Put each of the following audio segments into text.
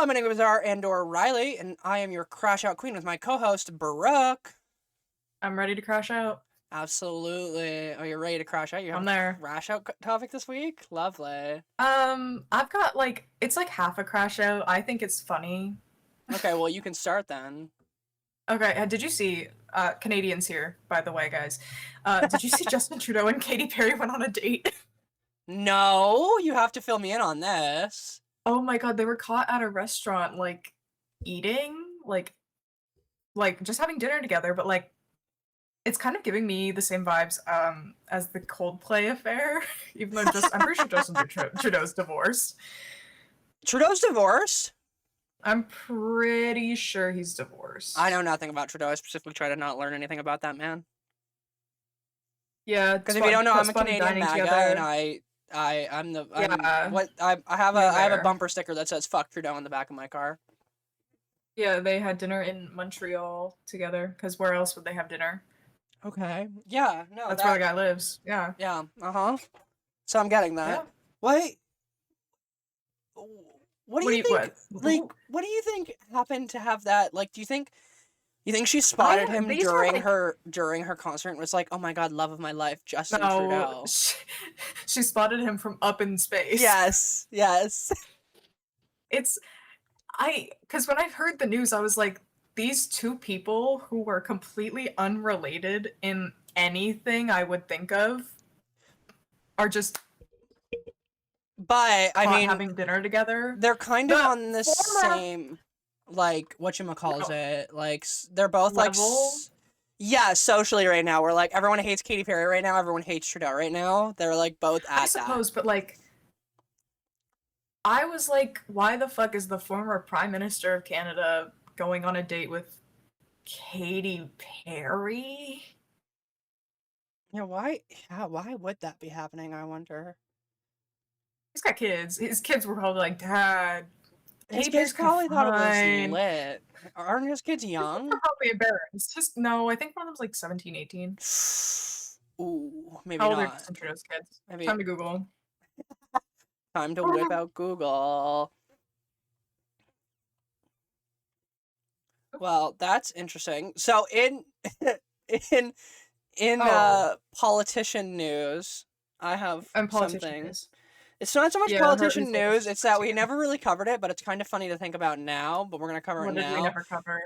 I'm an Bazaar and/or Riley, and I am your Crash Out Queen with my co-host, Baruch. I'm ready to crash out. Absolutely. Oh, you're ready to crash out? You have I'm a there. crash out topic this week? Lovely. I've got it's like half a crash out. I think it's funny. Okay, well, you can start then. Okay, did you see, Canadians here, by the way, guys. Did you see Justin Trudeau and Katy Perry went on a date? No, you have to fill me in on this. Oh my god, they were caught at a restaurant, eating, just having dinner together, but it's kind of giving me the same vibes, as the Coldplay affair, even though I'm pretty sure Justin Trudeau's divorced. Trudeau's divorced? I'm pretty sure he's divorced. I know nothing about Trudeau. I specifically try to not learn anything about that man. Yeah, Because if you don't know, I'm a fun Canadian dining MAGA, together. and I have a there. bumper sticker that says "fuck Trudeau" on the back of my car. Yeah, they had dinner in Montreal together, because where else would they have dinner? Okay. Yeah. No. That's where the guy lives. Yeah. Yeah. So I'm getting that. Yeah. What? What do you think? What? What do you think happened to have that? Like, do you think she spotted him these are, during her concert and was like, "Oh my god, love of my life, Justin No, Trudeau." she spotted him from up in space. Yes. Yes. Because when I heard the news, I was like, these two people who were completely unrelated in anything I would think of are just But I mean, having dinner together. they're kind of on the same, like, whatchamacallit, like, they're both level? yeah, socially right now, we're like, everyone hates Katy Perry right now, everyone hates Trudeau right now, they're like both at I suppose, but I was like, why the fuck is the former Prime Minister of Canada going on a date with Katy Perry? Yeah, why would that be happening, I wonder? He's got kids. His kids were probably like, Dad, His kids probably thought it was lit. Aren't his kids young? They're probably embarrassed. No, I think one of them's like 17, 18. Ooh, maybe How not. old are Justin Trudeau's kids? Maybe. Time to Google. Time to whip out Google. Well, that's interesting. So in politician news, I have something. News. It's not so much politician news, it's that we never really covered it, but it's kind of funny to think about now, but we're going to cover it now. What did we never cover?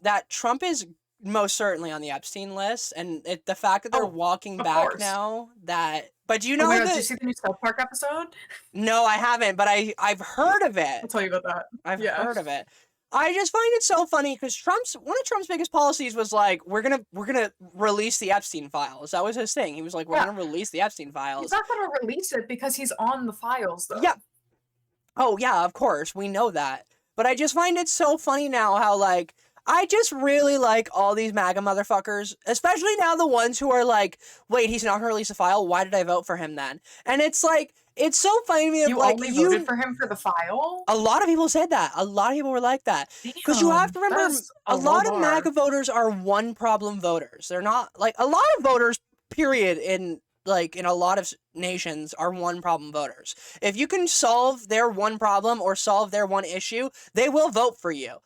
That Trump is most certainly on the Epstein list, and the fact that they're walking back now, but do you know did you see the new South Park episode? No, I haven't, but I've heard of it. I'll tell you about that. I've heard of it. I just find it so funny because one of Trump's biggest policies was like, we're gonna release the Epstein files. That was his thing. He was like, we're gonna release the Epstein files. He's not gonna release it because he's on the files, though. Yeah. Oh yeah, of course, we know that. But I just find it so funny now how I just really like all these MAGA motherfuckers, especially now the ones who are like, wait, he's not gonna release a file? Why did I vote for him then? And it's like, it's so funny to me. You only voted for him for the file? A lot of people said that. A lot of people were like that. Because you have to remember, a lot of MAGA voters are one problem voters. They're not, a lot of voters, period, in a lot of nations are one problem voters. If you can solve their one problem or solve their one issue, they will vote for you.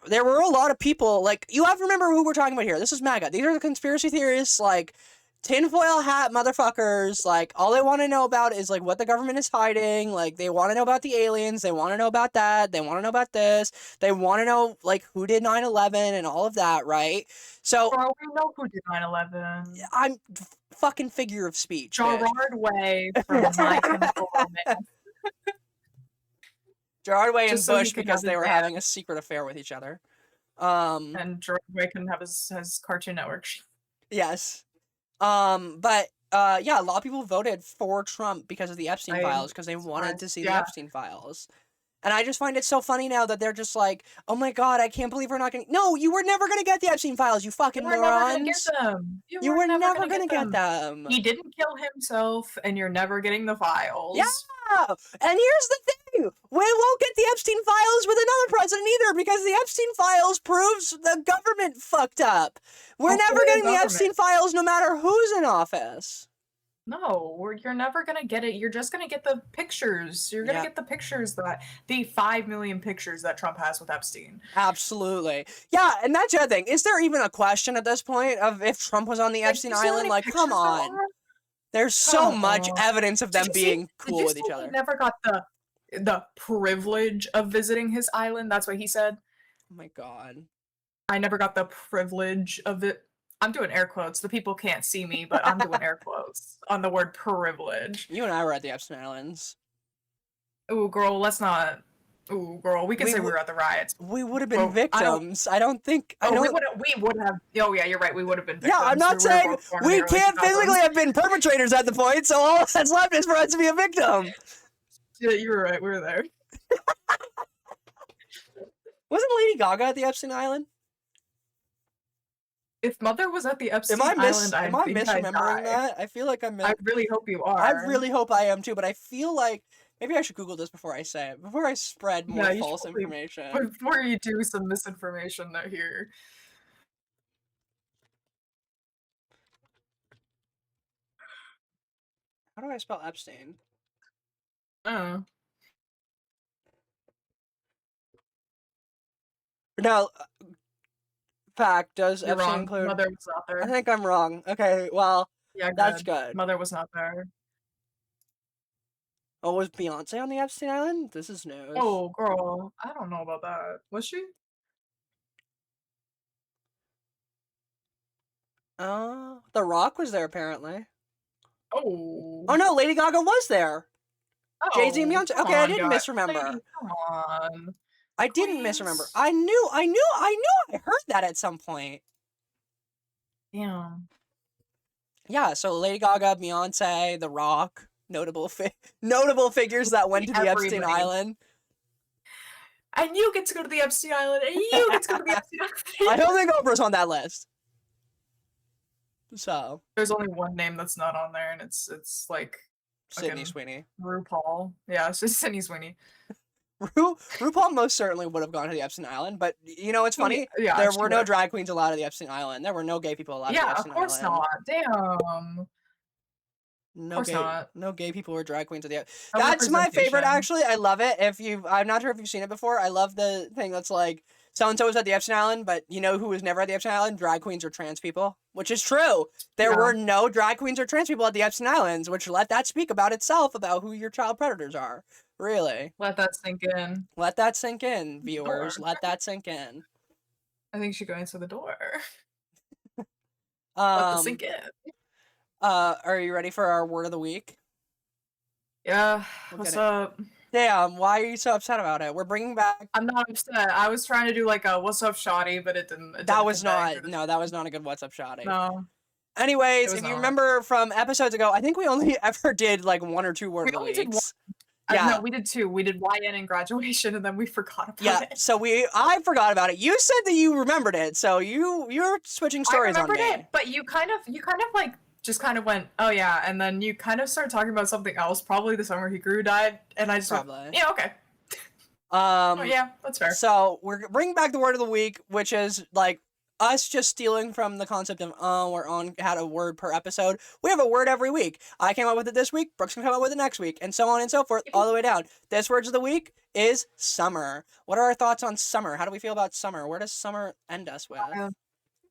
There were a lot of people, you have to remember who we're talking about here. This is MAGA. These are the conspiracy theorists, tinfoil hat motherfuckers. All they want to know about is what the government is hiding. They want to know about the aliens, they want to know about that, they want to know about this, they want to know who did 9/11 and all of that, right? So bro, we know who did 9/11. I'm fucking figure of speech, Gerard Way from My Chemical Romance. Gerard Way and Bush, because they were having a secret affair with each other. And Gerard Way couldn't have his Cartoon Network. Yes. But yeah, a lot of people voted for Trump because of the Epstein files, because they wanted to see the Epstein files. And I just find it so funny now that they're just like, oh my god, I can't believe we're not gonna... No, you were never gonna get the Epstein files, you fucking morons! Never gonna get them. You were never gonna get them. He didn't kill himself, and you're never getting the files. Yeah! And here's the thing! We won't get the Epstein files with another president either, because the Epstein files proves the government fucked up. We're never getting the Epstein files no matter who's in office. No, you're never gonna get it. You're just gonna get the pictures. You're gonna Yeah, get the pictures the 5 million pictures that Trump has with Epstein. absolutely. Yeah, and that's the other thing. Is there even a question at this point of if Trump was on the Like, Epstein you see how Island? many Like, come pictures there on. are? There's so Come much on. evidence of Did them you see? being Did cool you with see each he other. never got the privilege of visiting his island? That's what he said. Oh my god. I never got the privilege of it. I'm doing air quotes. The people can't see me, but I'm doing air quotes on the word privilege. You and I were at the Epstein Islands. Ooh, girl, let's not. Ooh, girl, we can We say we w- were at the riots. we would have been Well, I don't. victims. I don't think I Oh, don't. we would have. Oh, yeah, you're right. We would have been Yeah, I'm victims. We not were saying both born in the we early can't physically 2000s. have been perpetrators at the point, so all that's left is for us to be a victim. Yeah, you were right. We were there. Wasn't Lady Gaga at the Epstein Island? If Mother was at the Am Epstein I Island, am I I think I'd misremembering die. that? I feel like I really hope you I are. really hope I am too, but I feel like maybe I should Google this before I say it, before I spread more Yeah, you should false probably information. before you do some misinformation out here. How do I spell Epstein? Oh, No, fact, does you're Epstein wrong. include? Mother was not I there. think I'm wrong. Okay, well, Yeah, that's good. good. Mother was not there. Oh, was Beyonce on the Epstein Island? This is news. Oh, girl, I don't know about that. Was she? The Rock was there apparently. Oh, Oh no, Lady Gaga was there. Jay-Z and oh, Beyonce. come Okay, I on, didn't guys. misremember. Lady, come on. I didn't misremember. Queens. I heard that at some point. Damn. Yeah, so Lady Gaga, Beyonce, The Rock, notable figures that went to the Epstein Everybody. Island. And you get to go to the Epstein Island, and you get to go to the Epstein I Island. don't think Oprah's on that list. So, There's only one name that's not on there, and it's like Sydney fucking Sweeney. RuPaul. Yeah, it's just Sydney Sweeney. RuPaul most certainly would have gone to the Epstein Island, but you know it's Oh, yeah, funny. yeah, There she were no would. drag queens allowed at the Epstein Island. There were no gay people allowed at the Yeah, of Epstein course Island. not. Damn. Of No course gay, not. no gay people or drag queens at the. No That's my favorite, representation. actually. I love it. I'm not sure if you've seen it before. I love the thing that's like, so and so was at the Epstein Island, but you know who was never at the Epstein Island? Drag queens or trans people, which is true. There Yeah. were no drag queens or trans people at the Epstein Islands, which let that speak about itself about who your child predators are. Really, Let that sink in. let that sink in, viewers. Door. Let that sink in. I think she should go answer the door. Let the Um. sink in. Are you ready for our word of the week? Yeah. We'll What's get it. up? Damn, why are you so upset about it? We're bringing back. I'm not upset. I was trying to do like a "What's up, shoddy," but it didn't. It That didn't was convey not. through the. No, that was not a good What's Up Shoddy. No, it Anyways, was if you not. remember from episodes ago, I think we only ever did like one or two word We of the only did one. weeks. No, Yeah, we did two. We did YN in graduation, and then we forgot about yeah. it. So I forgot about it. You said that you remembered it, so you're switching I stories on remembered me. it, but you kind of like just kind of went, oh yeah, and then you kind of started talking about something else, probably the summer Hikaru died, and I just Probably. went, yeah, okay. Oh yeah, that's fair. So we're bringing back the word of the week, which is like us just stealing from the concept of we're on had a word per episode. We have a word every week. I came up with it this week. Brooks can come up with it next week, and so on and so forth, all the way down. This words of the week is summer. What are our thoughts on summer? How do we feel about summer? Where does summer end us with?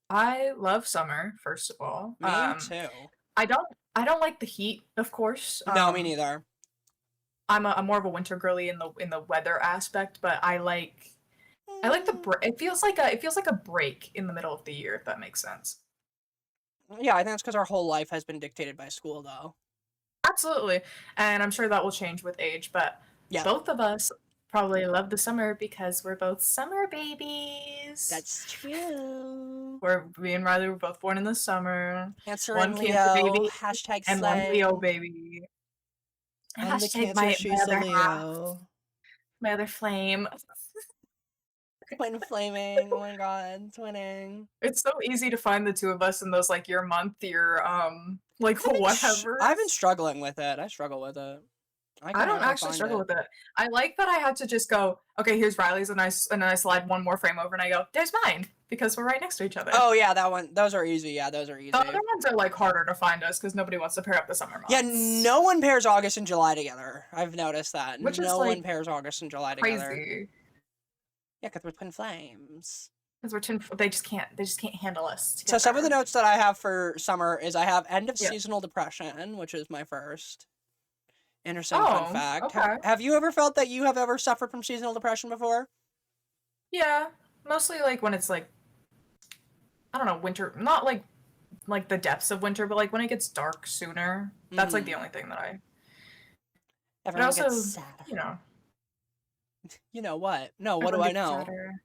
I love summer, first of all. Me too. I don't like the heat, of course. No, me neither. I'm more of a winter girly in the weather aspect, but I like the it feels like a break in the middle of the year, if that makes sense. Yeah, I think that's because our whole life has been dictated by school, though. Absolutely. And I'm sure that will change with age, but Yeah, both of us probably love the summer because we're both summer babies. that's true. Me and Riley were both born in the summer. Cancer One and Cancer Leo. baby Hashtag and one slay. Leo baby. I'm the Hashtag Cancer, my she's the other half, Leo. my other flame. Twin flaming. Oh my god, twinning. It's so easy to find the two of us in those like your month, your like whatever. I've been struggling with it. I struggle with it. I can don't never actually find struggle it. with it. I like that I had to just go, okay, here's Riley's, and then I slide one more frame over, and I go, there's mine. because we're right next to each other. Oh yeah, that one. Those are easy. Yeah, those are easy. The other ones are like harder to find us because nobody wants to pair up the summer months. Yeah, no one pairs August and July together. I've noticed that. Which is no like one pairs August and July crazy. together. Yeah, because we're twin flames. Because we're they just can't handle us together. So some of the notes that I have for summer is I have end of seasonal depression, which is my first. Interesting fun fact. Okay. Have you ever felt that you have ever suffered from seasonal depression before? Yeah, mostly like when it's like, I don't know, winter, not like the depths of winter, but like when it gets dark sooner. That's like the only thing that I. Everyone but also, gets sadder. you know. You know what? No, what do I know? Sadder.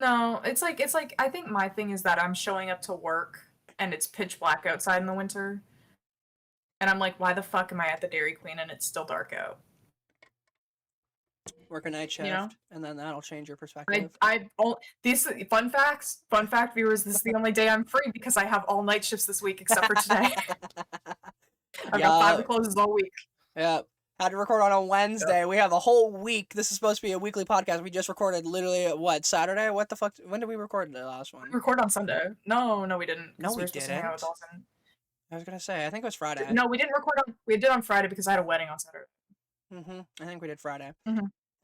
No, it's like I think my thing is that I'm showing up to work and it's pitch black outside in the winter. And I'm like, why the fuck am I at the Dairy Queen and it's still dark out? Work a night shift, and then that'll change your perspective. These fun fact, viewers, this is the only day I'm free because I have all night shifts this week except for today. I've got 5 to closes all week. Yeah. Had to record on a Wednesday. Yep. We have a whole week. This is supposed to be a weekly podcast. We just recorded literally at Saturday? What the fuck? When did we record the last one? We recorded on Sunday. No, we didn't. No, we didn't. I was gonna say, I think it was Friday. No, we didn't record we did on Friday because I had a wedding on Saturday. I think we did Friday.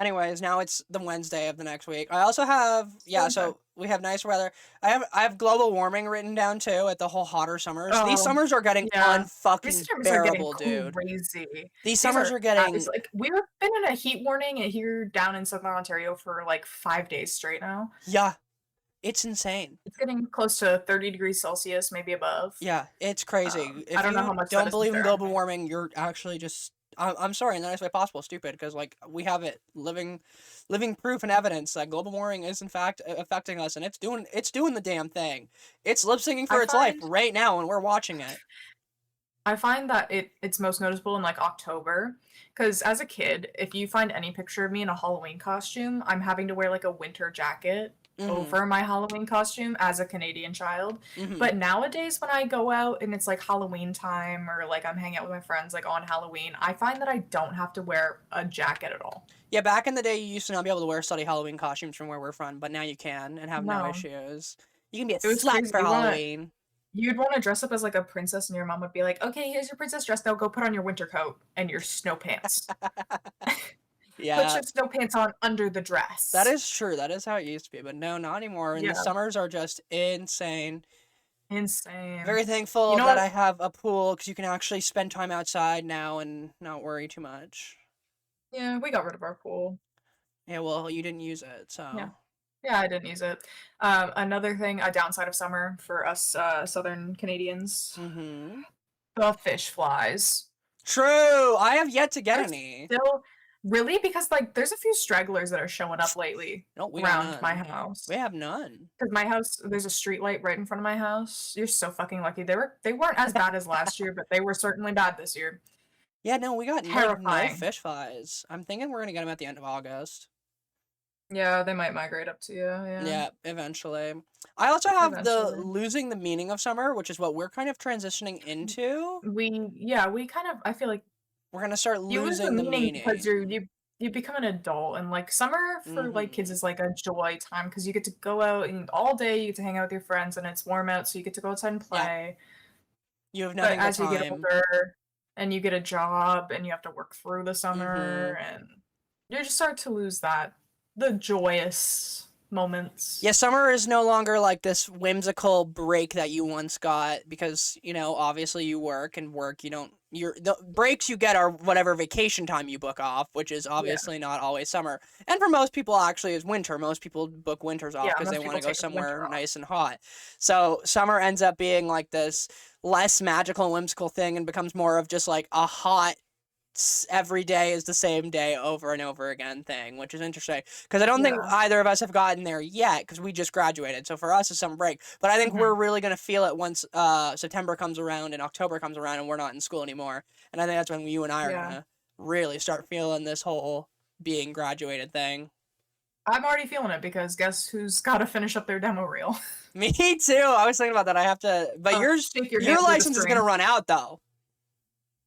Anyways, now it's the Wednesday of the next week. I also have so we have nice weather. I have global warming written down too at the whole hotter summers. These summers are getting unfucking bearable, dude. Crazy. These summers are getting like we've been in a heat warning here down in Southern Ontario for like 5 days straight now. Yeah. It's insane. It's getting close to 30 degrees Celsius, maybe above. Yeah, it's crazy. If I don't know how much. Don't believe in global warming, you're actually just. I'm sorry, in the nicest way possible, stupid, because like we have it living proof and evidence that global warming is in fact affecting us, and it's doing the damn thing. It's lip syncing for its life right now, and we're watching it. I find that it's most noticeable in like October, because as a kid, if you find any picture of me in a Halloween costume, I'm having to wear like a winter jacket over my Halloween costume as a Canadian child. But nowadays when I go out and it's like Halloween time or like I'm hanging out with my friends like on Halloween, I find that I don't have to wear a jacket at all. Yeah, back in the day you used to not be able to wear slutty Halloween costumes from where we're from, but now you can and have no issues. You can be a slut for Halloween. You'd want to dress up as like a princess and your mom would be like, okay, here's your princess dress, now go put on your winter coat and your snow pants. Yeah. Put your snow pants on under the dress. That is true. That is how it used to be. But no, not anymore. And the summers are just insane. Insane. Very thankful that I have a pool because you can actually spend time outside now and not worry too much. Yeah, we got rid of our pool. Yeah, well, you didn't use it, so. Yeah, I didn't use it. Another thing, a downside of summer for us Southern Canadians. The fish flies. True. I have yet to get any. Still. Really? Because like there's a few stragglers that are showing up lately around my house. We have none. Because my house, there's a street light right in front of my house. You're so fucking lucky. They weren't as bad as last year, but they were certainly bad this year. Yeah, no, we got no fish flies. I'm thinking we're gonna get them at the end of August. Yeah, they might migrate up to you. Yeah, eventually. I also have the losing the meaning of summer, which is what we're kind of transitioning into. We kind of, I feel like we're gonna start losing the meaning because you become an adult, and like summer for like kids is like a joy time because you get to go out and all day you get to hang out with your friends and it's warm out, so you get to go outside and play. You have nothing but time. As you get older and you get a job and you have to work through the summer and you just start to lose the joyous moments. Yeah, summer is no longer like this whimsical break that you once got because, obviously you work the breaks you get are whatever vacation time you book off, which is obviously not always summer. And for most people actually is winter. Most people book winters off because they want to go somewhere nice and hot. So summer ends up being like this less magical and whimsical thing and becomes more of just like a hot every day is the same day over and over again thing, which is interesting because I don't think either of us have gotten there yet because we just graduated. So for us it's summer break, but I think we're really going to feel it once September comes around and October comes around and we're not in school anymore. And I think that's when you and I are going to really start feeling this whole being graduated thing. I'm already feeling it because guess who's got to finish up their demo reel? Me too. I was thinking about that. I have to, but your license is going to run out though.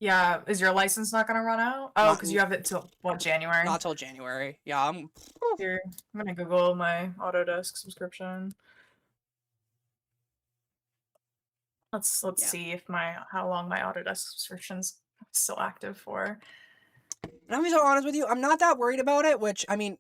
Yeah, is your license not going to run out? Oh, because you have it till, January? Not till January. Yeah, Here, I'm going to Google my Autodesk subscription. Let's Yeah. see if how long my Autodesk subscription's still active for. And I'm gonna be so honest with you, I'm not that worried about it, which, I mean,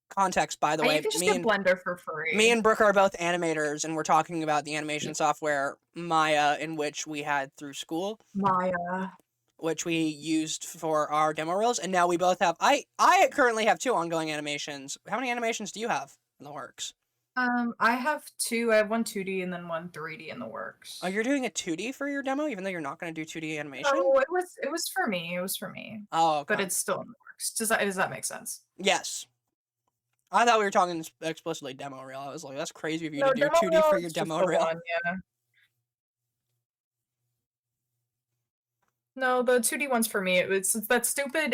context, by the And you way, can just get Blender for free. me and Brooke are both animators, and we're talking about the animation software Maya, in which we had through school. Maya. Which we used for our demo reels, and now we both have. I currently have 2 ongoing animations. How many animations do you have in the works? I have 2. I have one 2D and then one 3D in the works. Oh, you're doing a 2D for your demo, even though you're not going to do 2D animation? No, it was for me. It was for me. Oh, okay. But it's still in the works. Does that make sense? Yes. I thought we were talking explicitly demo reel. I was like, that's crazy of you No, to do demo 2D reel for is your just demo the reel. one, yeah. No, the 2D one's for me. It's that stupid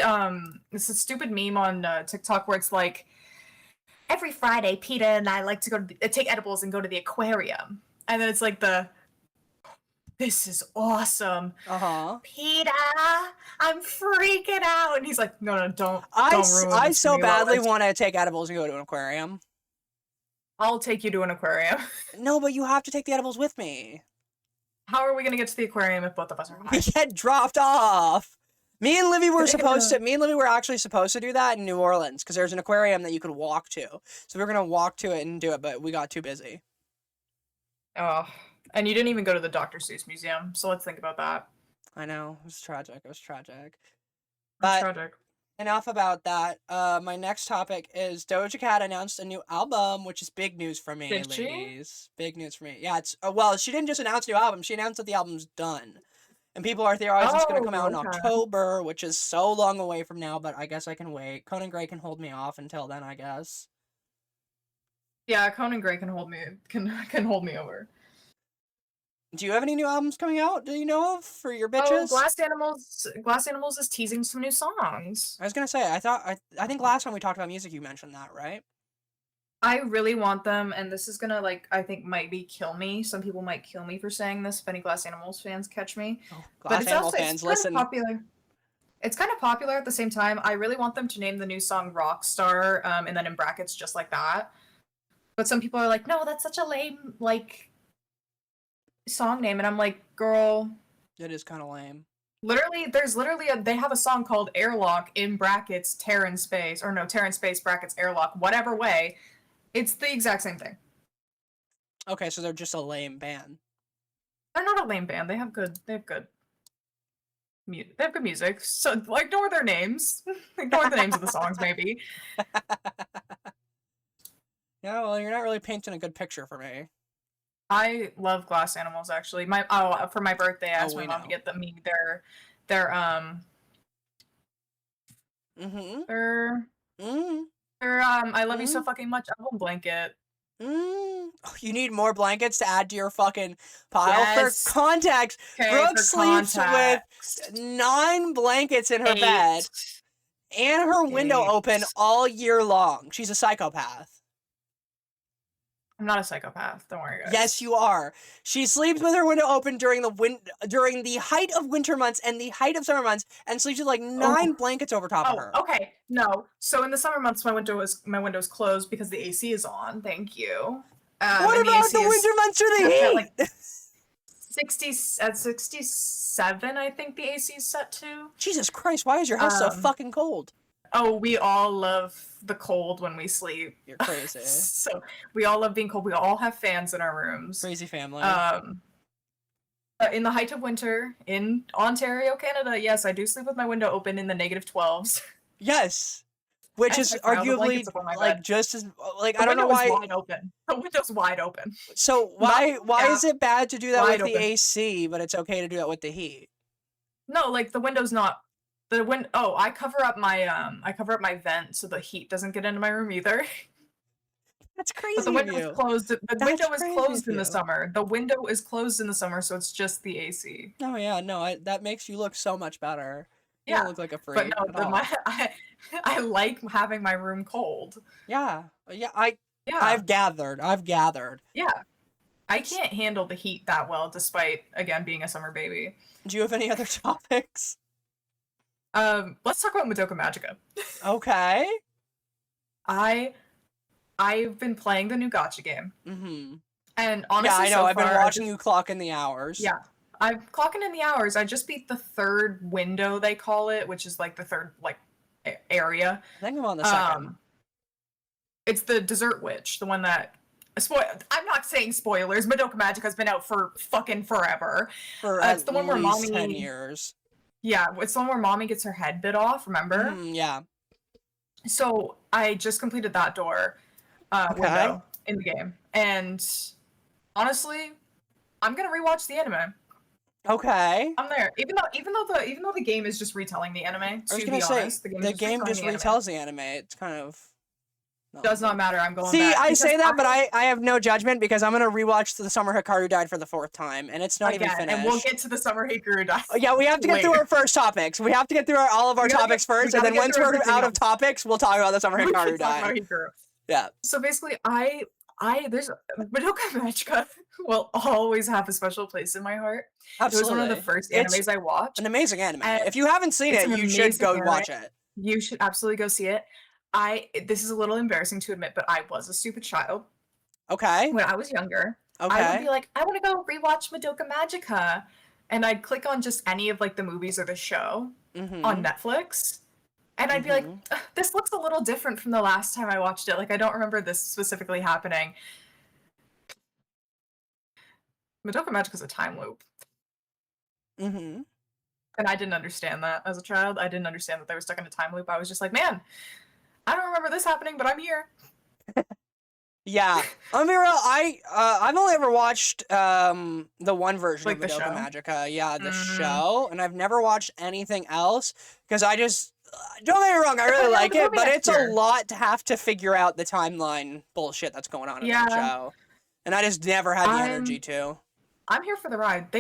it's a stupid meme on TikTok where it's like every Friday PETA and I like to go to take edibles and go to the aquarium. And then it's like this is awesome. Uh-huh. PETA, I'm freaking out. And he's like, no, don't ruin I this so for me, badly Lois. want to take edibles and go to an aquarium. I'll take you to an aquarium. No, but you have to take the edibles with me. How are we gonna get to the aquarium if both of us are high? We get dropped off. Me and Livy were actually supposed to do that in New Orleans because there's an aquarium that you could walk to. So we were gonna walk to it and do it, but we got too busy. Oh, and you didn't even go to the Dr. Seuss Museum, so let's think about that. I know, it was tragic. It was tragic. That's But tragic. enough about that. My next topic is Doja Cat announced a new album, which is big news for me, Did she? ladies. Big news for me. Yeah, it's well, she didn't just announce a new album. She announced that the album's done. And people are theorizing it's going to come out in okay. October, which is so long away from now, but I guess I can wait. Conan Gray can hold me off until then, I guess. Yeah, Conan Gray can hold me over. Do you have any new albums coming out? Do you know of for your bitches? Oh, Glass Animals is teasing some new songs. I was gonna say, I think last time we talked about music, you mentioned that, right? I really want them, and this is gonna I think maybe kill me. Some people might kill me for saying this if any Glass Animals fans catch me. Oh, But it's also fans, it's listen. kind of popular. It's kind of popular at the same time. I really want them to name the new song Rockstar, and then in brackets just like that. But some people are like, no, that's such a lame song name, and I'm like, girl, It is kind of lame. They have a song called Airlock in brackets Terror in Space, or no, Terror in Space brackets Airlock, whatever way. It's the exact same thing. Okay, so they're just a lame band. They're not a lame band. They have good music. So ignore their names. Ignore the names of the songs, maybe. Yeah, well, you're not really painting a good picture for me. I love Glass Animals actually. For my birthday, I asked my mom to get me their I Love You So Fucking Much album blanket. Oh, you need more blankets to add to your fucking pile? Yes. For context, Brooke sleeps with 9 blankets in her bed and her window open all year long. She's a psychopath. I'm not a psychopath. Don't worry, guys. Yes, you are. She sleeps with her window open during the height of winter months and the height of summer months, and sleeps with like 9 blankets over top of her. Okay. No. So in the summer months, my window's closed because the AC is on. Thank you. What about the winter months or the heat? Like 67, I think the AC is set to. Jesus Christ! Why is your house so fucking cold? Oh, we all love the cold when we sleep. You're crazy. So we all love being cold. We all have fans in our rooms. Crazy family. In the height of winter in Ontario, Canada, yes, I do sleep with my window open in the -12s. Yes, which is arguably like just as like I don't know why. Wide open. The window's wide open. So why is it bad to do that with the AC, but it's okay to do that with the heat? No, like the window's not. I cover up my vent so the heat doesn't get into my room either. That's crazy. But the window is closed. The window is closed in the summer. The window is closed in the summer, so it's just the AC. Oh yeah, no, that makes you look so much better. You don't look like a freak. But no, I like having my room cold. Yeah, I've gathered. Yeah, I can't handle the heat that well, despite again being a summer baby. Do you have any other topics? Let's talk about Madoka Magica. Okay. I've been playing the new gacha game. Mm-hmm. And Yeah, honestly, I know. so I've been far, watching you clock in the hours. yeah, I'm clocking in the hours. I just beat the third window, they call it, which is like the third like area. I think I'm on the second. Um, it's the Dessert Witch, the one that. I'm not saying spoilers. Madoka Magica's been out for fucking forever. For It's at the one where least 10 mommy. years. Yeah, it's the one where mommy gets her head bit off. Remember? Yeah. So I just completed that Okay. window in the game, and honestly, I'm gonna rewatch the anime. Okay. I'm there. Even though the game is just retelling the anime, I was to gonna be say, honest, the game is the just game retelling just the anime. retells the anime. It's kind of null and Does not void. matter. I'm going See, back I because say that, but I have no judgment because I'm gonna rewatch the summer Hikaru died for the 4th time, and it's not even again, and we'll finished. get to the summer Hikaru die. Oh, yeah, we have to get through later. our first topics. We have to get through all of our topics We first, and gotta then get once through we're everything out of else. topics, we'll talk about the summer We Hikaru can talk about die. Hikaru. Yeah. So basically, I there's Madoka Magica will always have a special place in my heart. Absolutely. It was one of the first animes I watched. An amazing anime. And If you haven't seen it's it, an you should amazing go anime. watch it. You should absolutely go see it. This is a little embarrassing to admit, but I was a stupid child. Okay. When I was younger, Okay. I would be like, I want to go rewatch Madoka Magica, and I'd click on just any of like the movies or the show on Netflix, and I'd be like, this looks a little different from the last time I watched it. Like I don't remember this specifically happening. Madoka Magica is a time loop. And I didn't understand that as a child. I didn't understand that they were stuck in a time loop. I was just like, man, I don't remember this happening, but I'm here. Yeah, I'll be real. I've only ever watched the one version Like of the Madoka show? Magica. Yeah, the show, and I've never watched anything else because I just don't get me wrong. I really like it, but it's a lot to have to figure out the timeline bullshit that's going on in that show, and I just never had the energy to. I'm here for the ride.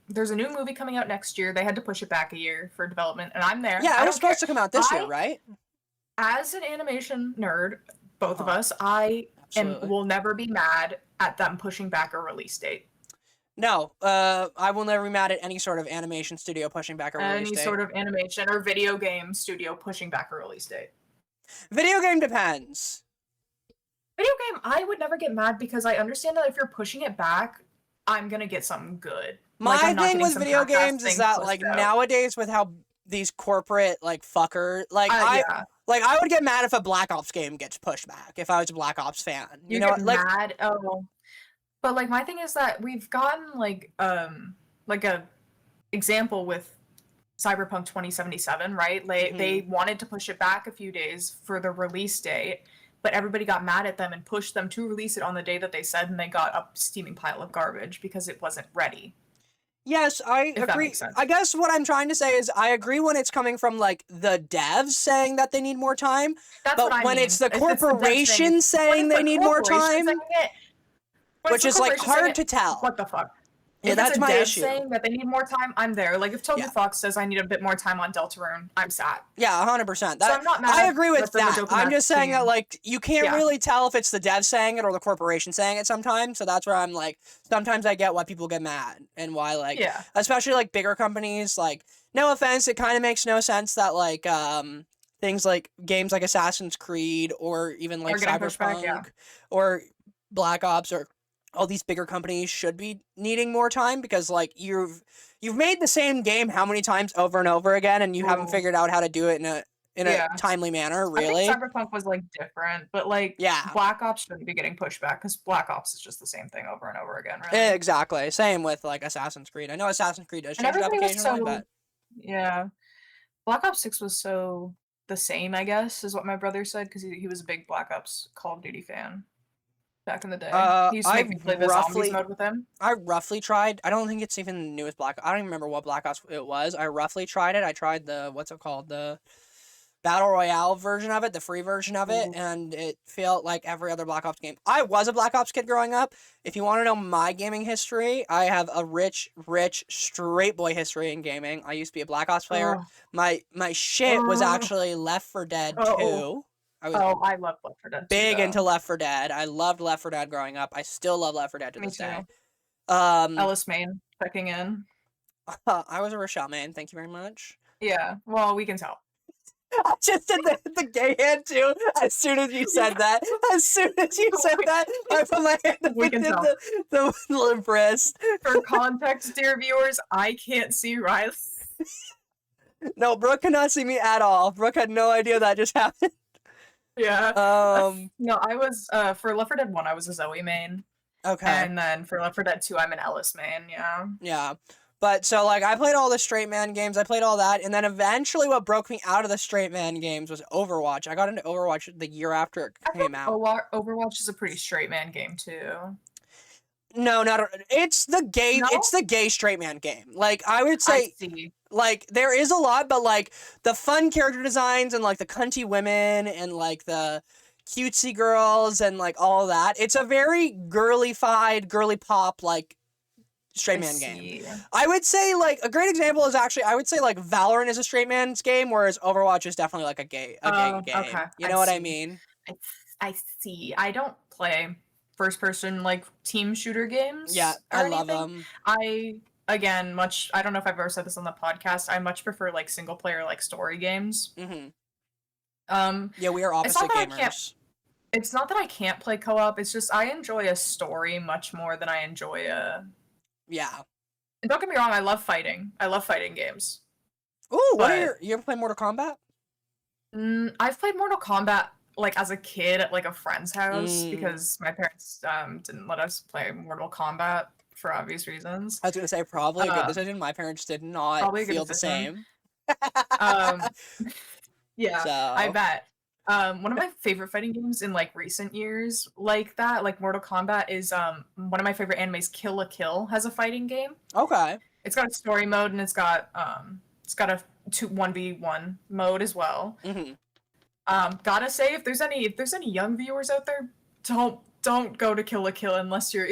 There's a new movie coming out next year. They had to push it back a year for development, and I'm there. Yeah, it was supposed to come out this year, right? As an animation nerd, both of us, Absolutely. will never be mad at them pushing back a release date. No, I will never be mad at any sort of animation studio pushing back a release date. Any sort of animation or video game studio pushing back a release date. Video game depends. Video game, I would never get mad because I understand that if you're pushing it back, I'm gonna get something good. My thing with video games is that like nowadays with how these corporate like fucker I would get mad if a Black Ops game gets pushed back if I was a Black Ops fan. You know, get mad. Oh, but like my thing is that we've gotten like a example with Cyberpunk 2077, right? They wanted to push it back a few days for the release date, but everybody got mad at them and pushed them to release it on the day that they said, and they got a steaming pile of garbage because it wasn't ready. Yes, I agree. I guess what I'm trying to say is I agree when it's coming from like the devs saying that they need more time, but when it's the corporation saying they need more time, which is like hard to tell. What the fuck? Yeah, that's my issue. Saying that they need more time, I'm there. Like if Toby Fox says I need a bit more time on Deltarune, I'm sad. Yeah, 100%. So I'm not mad. I agree with that. I'm just saying that like you can't really tell if it's the dev saying it or the corporation saying it sometimes. So that's where I'm like, sometimes I get why people get mad and why like, especially like bigger companies. Like, no offense, it kind of makes no sense that like things like games like Assassin's Creed or even like Cyberpunk or Black Ops or all these bigger companies should be needing more time because like you've made the same game how many times over and over again and you haven't figured out how to do it in a timely manner, really. I think Cyberpunk was like different, but like Black Ops shouldn't be getting pushed back because Black Ops is just the same thing over and over again, right? Exactly. Same with like Assassin's Creed. I know Assassin's Creed does change it up occasionally, but Black Ops 6 was so the same, I guess, is what my brother said because he was a big Black Ops Call of Duty fan. Back in the day, he used to make me play the zombies mode with him. I roughly tried. I don't think it's even the newest Black. I don't even remember what Black Ops it was. I roughly tried it. I tried the what's it called, the Battle Royale version of it, the free version of it, and it felt like every other Black Ops game. I was a Black Ops kid growing up. If you want to know my gaming history, I have a rich straight boy history in gaming. I used to be a Black Ops player. My shit was actually Left 4 Dead 2. I love Left 4 Dead. Big into Left 4 Dead. I loved Left 4 Dead growing up. I still love Left 4 Dead to this day. Ellis Main checking in. I was a Rochelle main. Thank you very much. Yeah, well, we can tell. I just did the gay hand too. As soon as you said that, I put my hand up We and can did tell. the limp wrist. For context, dear viewers, I can't see Riley. No, Brooke cannot see me at all. Brooke had no idea that just happened. Yeah. Um. No, I was for Left 4 Dead 1, I was a Zoe main. Okay. And then for Left 4 Dead 2, I'm an Ellis main, yeah. Yeah. But so like I played all the straight man games, I played all that, and then eventually what broke me out of the straight man games was Overwatch. I got into Overwatch the year after it I feel came out. like Overwatch is a pretty straight man game too. No, not it's the gay No? it's the gay straight man game. Like I would I say see. like there is a lot, but like the fun character designs and like the cunty women and like the cutesy girls and like all that. It's a very girly-fied, girly pop like straight man game. I would say like a great example is actually I would say like Valorant is a straight man's game, whereas Overwatch is definitely like a gay game. Okay. You know what I mean? I see. I don't play first person like team shooter games. Yeah, or I love anything. them. I don't know if I've ever said this on the podcast. I much prefer like single player like story games. Yeah, we are opposite gamers. It's not that I can't play co-op. It's just I enjoy a story much more than I enjoy a. Yeah. And don't get me wrong, I love fighting. I love fighting games. Ooh, you ever play Mortal Kombat? I've played Mortal Kombat like as a kid at like a friend's house because my parents didn't let us play Mortal Kombat for obvious reasons. I was gonna say probably a good decision. My parents did not feel the same. Yeah, so. I bet. One of my favorite fighting games in like recent years, like that, like Mortal Kombat, is one of my favorite animes. Kill la Kill has a fighting game. Okay. It's got a story mode and it's got a 1v1 mode as well. Gotta say, if there's any young viewers out there, don't go to Kill la Kill unless you're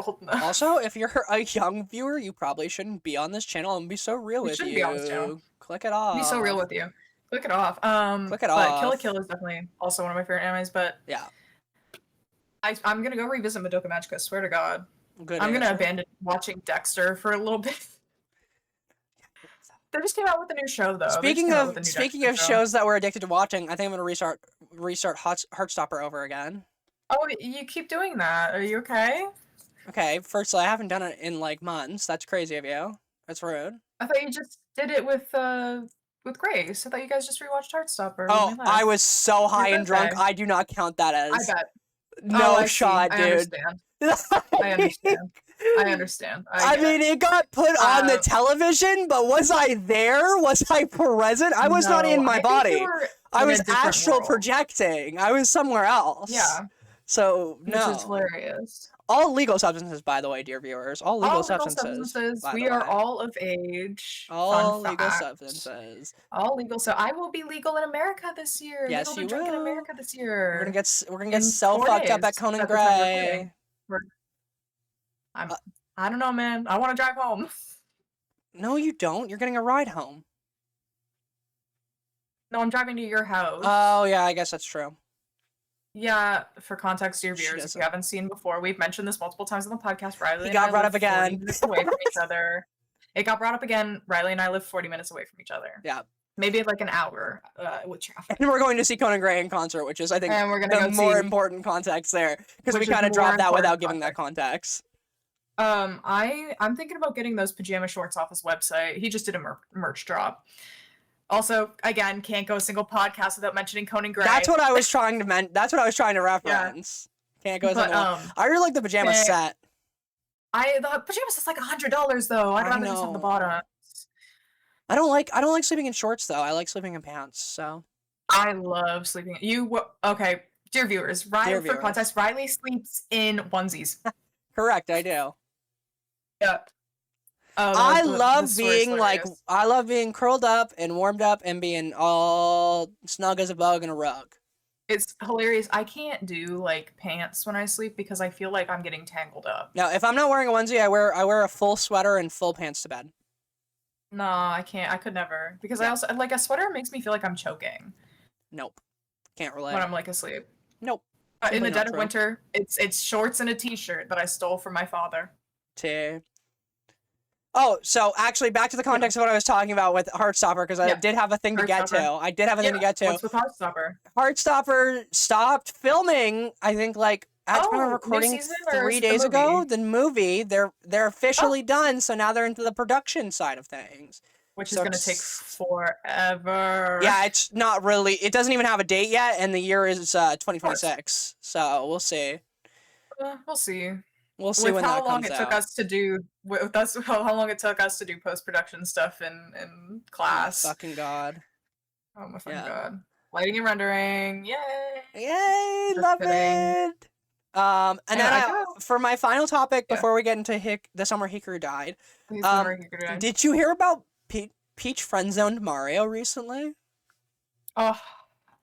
old enough. Also, if you're a young viewer, you probably shouldn't be on this channel and be so real with you. Be on this channel. Click it off. Be so real with you. Click it off. Click it but off. Kill la Kill is definitely also one of my favorite animes. But yeah, I'm gonna go revisit Madoka Magica. Swear to God. Good I'm gonna abandon watching Dexter for a little bit. They just came out with a new show, though. Speaking of shows that we're addicted to watching, I think I'm gonna restart Heartstopper over again. Oh, you keep doing that. Are you okay? Okay, firstly, I haven't done it in like months. That's crazy of you. That's rude. I thought you just did it with Grace. I thought you guys just rewatched Heartstopper. Oh, I was so high and drunk. I do not count that as. I bet. No shot, dude. I understand. I understand. I understand. I mean, it got put on the television, but was I there? Was I present? I was not in my body. I was astral projecting. I was somewhere else. Yeah. So, no. Which is hilarious. All legal substances, by the way, dear viewers. All legal substances. We are all of age. All legal substances. All legal. So I will be legal in America this year. Yes, you will. In America this year. We're gonna get so fucked up at Conan Gray. I don't know, man. I want to drive home. No, you don't. You're getting a ride home. No, I'm driving to your house. Oh yeah, I guess that's true. Yeah, for context, dear viewers, if you haven't seen before, we've mentioned this multiple times on the podcast. Riley got brought up again. 40 minutes away from each other. It got brought up again. Riley and I live 40 minutes away from each other. Yeah. Maybe like an hour with traffic. And we're going to see Conan Gray in concert, which is, I think, the more important context there. Because we kind of dropped that without giving that context. I'm thinking about getting those pajama shorts off his website. He just did a merch drop. Also, again, can't go a single podcast without mentioning Conan Gray. That's what I was trying to That's what I was trying to reference. Yeah. Can't go a single. I really like the pajama set. The pajamas is like $100 though. I'd rather just have the bottom. I don't like sleeping in shorts though. I like sleeping in pants. So. I love sleeping. Okay, dear viewers. For context, Riley sleeps in onesies. Correct, I do. Yeah. I love being curled up and warmed up and being all snug as a bug in a rug. It's hilarious. I can't do like pants when I sleep because I feel like I'm getting tangled up. No, if I'm not wearing a onesie, I wear a full sweater and full pants to bed. No, I can't. I could never because I also like a sweater makes me feel like I'm choking. Nope, can't relate. When I'm like asleep. Nope. In the dead of winter, it's shorts and a t-shirt that I stole from my father. Oh, so actually, back to the context of what I was talking about with Heartstopper, because I did have a thing to get to. I did have a thing to get to. What's with Heartstopper? Heartstopper stopped filming, I think, like, at the time of recording 3 days ago. The movie, they're officially done, so now they're into the production side of things. Which is going to take forever. Yeah, it's not really, it doesn't even have a date yet, and the year is 2026, so we'll see. We'll see. We'll see when that comes out. How long it took us to do post-production stuff in class. Oh, fucking God. Oh my fucking God. Lighting and rendering, yay! Yay, love it! And then for my final topic before we get into the summer Hikaru died, did you hear about Peach friend-zoned Mario recently? Oh.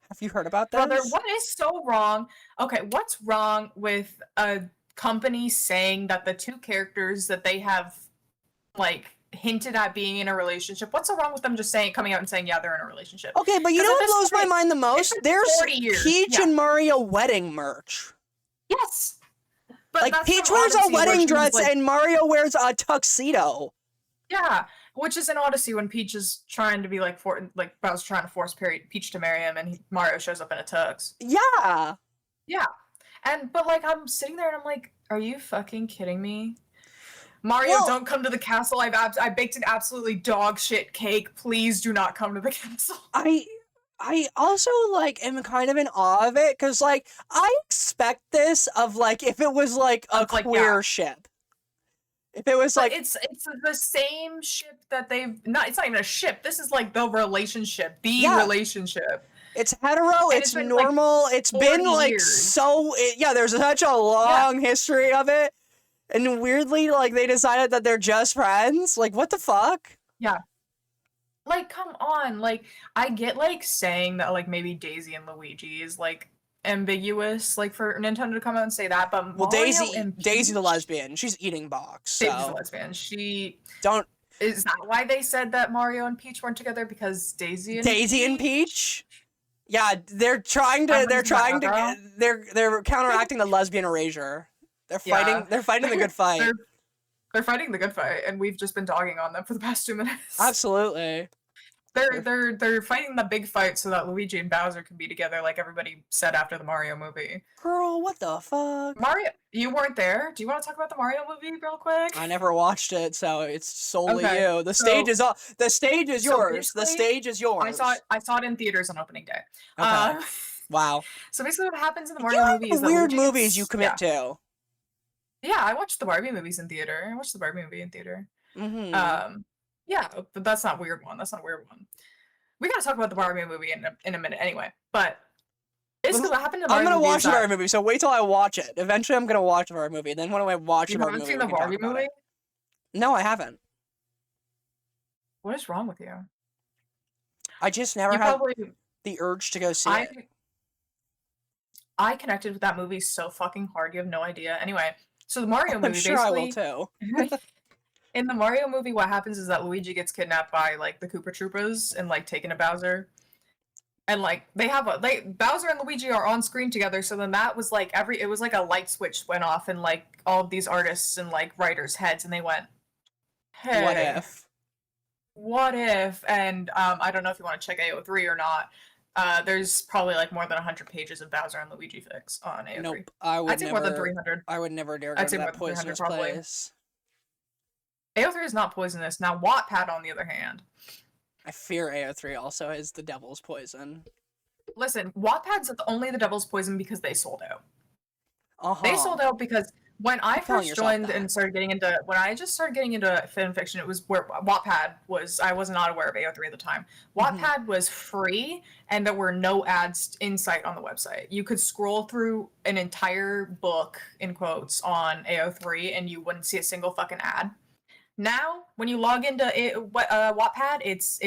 Have you heard about this? Brother, what is so wrong? Okay, what's wrong with a company saying that the two characters that they have, like, hinted at being in a relationship, what's so wrong with them just coming out and saying, yeah, they're in a relationship? Okay, but you know what blows my mind the most? There's Peach and Mario wedding merch. Yes! But like, Peach wears a wedding dress and Mario wears a tuxedo. Yeah, which is an Odyssey when Peach is trying to be Bowser's trying to force Peach to marry him, and Mario shows up in a tux. Yeah. Yeah, but like I'm sitting there and I'm like, are you fucking kidding me? Mario, don't come to the castle. I baked an absolutely dog shit cake. Please do not come to the castle. I also, like, am kind of in awe of it, because, like, I expect this of, like, if it was, like, a queer ship. If it was, like... It's the same ship that it's not even a ship. This is, like, the relationship. Relationship. It's hetero, it's normal, it's been, like, there's such a long history of it. And weirdly, like, they decided that they're just friends. Like, what the fuck? Yeah. Like, come on. Like, I get, like, saying that, like, maybe Daisy and Luigi is, like, ambiguous, like, for Nintendo to come out and say that, but Daisy the lesbian. She's eating box. So. Daisy's the lesbian. Is that why they said that Mario and Peach weren't together? Because Daisy and Peach? Yeah, they're counteracting the lesbian erasure. They're fighting the good fight. They're fighting the good fight, and we've just been dogging on them for the past 2 minutes. Absolutely. They're fighting the big fight so that Luigi and Bowser can be together, like everybody said after the Mario movie. Girl, what the fuck? Mario, you weren't there. Do you want to talk about the Mario movie real quick? I never watched it, so it's solely you. The stage is yours. The stage is yours. I saw it in theaters on opening day. Okay. Wow. So basically, what happens in the Mario movie is weird movies you commit to. Yeah, I watched the Barbie movies in theater. Mm-hmm. Yeah, but that's not a weird one. We gotta talk about the Barbie movie in a minute anyway. But basically what happened to the Barbie movie, I'm gonna watch the Barbie movie, so wait till I watch it. Eventually I'm gonna watch the Barbie movie, and then when I watch the Barbie movie, you haven't seen the Barbie movie? No, I haven't. What is wrong with you? I just never had the urge to go see it. I connected with that movie so fucking hard, you have no idea. Anyway, so the Mario movie, I'm sure I will too. In the Mario movie, what happens is that Luigi gets kidnapped by, like, the Koopa Troopas and, like, taken to Bowser. And, like, Bowser and Luigi are on screen together, so then that was, like, it was like a light switch went off in, like, all of these artists and, like, writers' heads, and they went, hey. What if? What if? And, I don't know if you want to check AO3 or not. There's probably, like, more than 100 pages of Bowser and Luigi fics on AO3. Nope, I'd say more than 300. I would never dare go to that poisonous place. AO3 is not poisonous. Now, Wattpad, on the other hand. I fear AO3 also is the devil's poison. Listen, Wattpad's only the devil's poison because they sold out. They sold out because when I first joined and started getting into... When I just started getting into fanfiction, it was where Wattpad was... I was not aware of AO3 at the time. Wattpad was free, and there were no ads in sight on the website. You could scroll through an entire book, in quotes, on AO3, and you wouldn't see a single fucking ad. Now, when you log into Wattpad, it's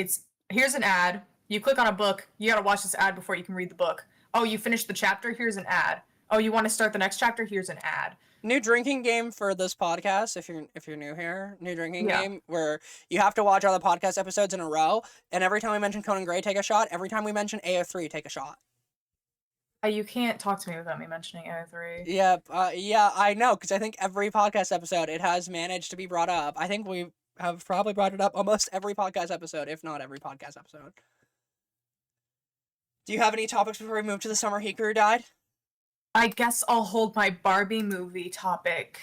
here's an ad. You click on a book. You gotta watch this ad before you can read the book. Oh, you finished the chapter? Here's an ad. Oh, you want to start the next chapter? Here's an ad. New drinking game for this podcast. If you're new here, new drinking game where you have to watch all the podcast episodes in a row, and every time we mention Conan Gray, take a shot. Every time we mention AO3, take a shot. You can't talk to me without me mentioning AO3. Yep. Yeah, I know, because I think every podcast episode it has managed to be brought up. I think we have probably brought it up almost every podcast episode, if not every podcast episode. Do you have any topics before we move to the summer Hikaru died? I guess I'll hold my Barbie movie topic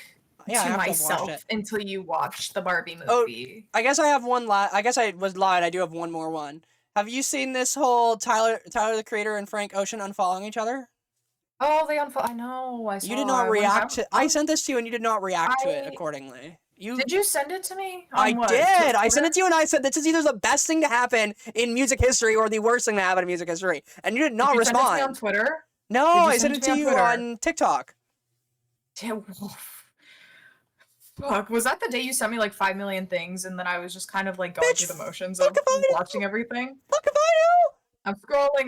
to myself until you watch the Barbie movie. Oh, I guess I have one I guess I was lied. I do have one more one. Have you seen this whole Tyler the Creator and Frank Ocean unfollowing each other? Oh, they unfollow. I know. I saw. You did not react to. I sent this to you, and you did not react to it accordingly. Did you send it to me? I did. I sent it to you, and I said this is either the best thing to happen in music history or the worst thing to happen in music history, and you did not respond. Did you send it to me on Twitter? No, I sent it to you on TikTok. Fuck, was that the day you sent me like 5 million things, and then I was just kind of like going through the motions of watching everything? Fuck if I know! I'm scrolling.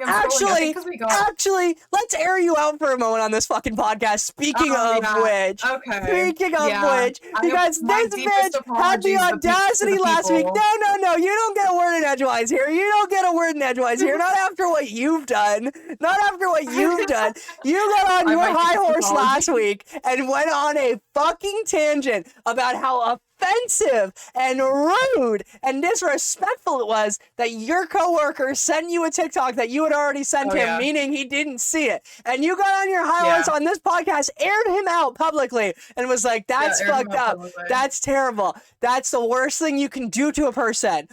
Actually, let's air you out for a moment on this fucking podcast. Speaking of which, because this bitch had the audacity last week. No, you don't get a word in edgewise here. Not after what you've done. You got on your high horse last week and went on a fucking tangent about how offensive and rude and disrespectful it was that your coworker sent you a TikTok that you had already sent him, meaning he didn't see it. And you got on your high horse on this podcast, aired him out publicly, and was like, that's fucked up. That's terrible. That's the worst thing you can do to a person.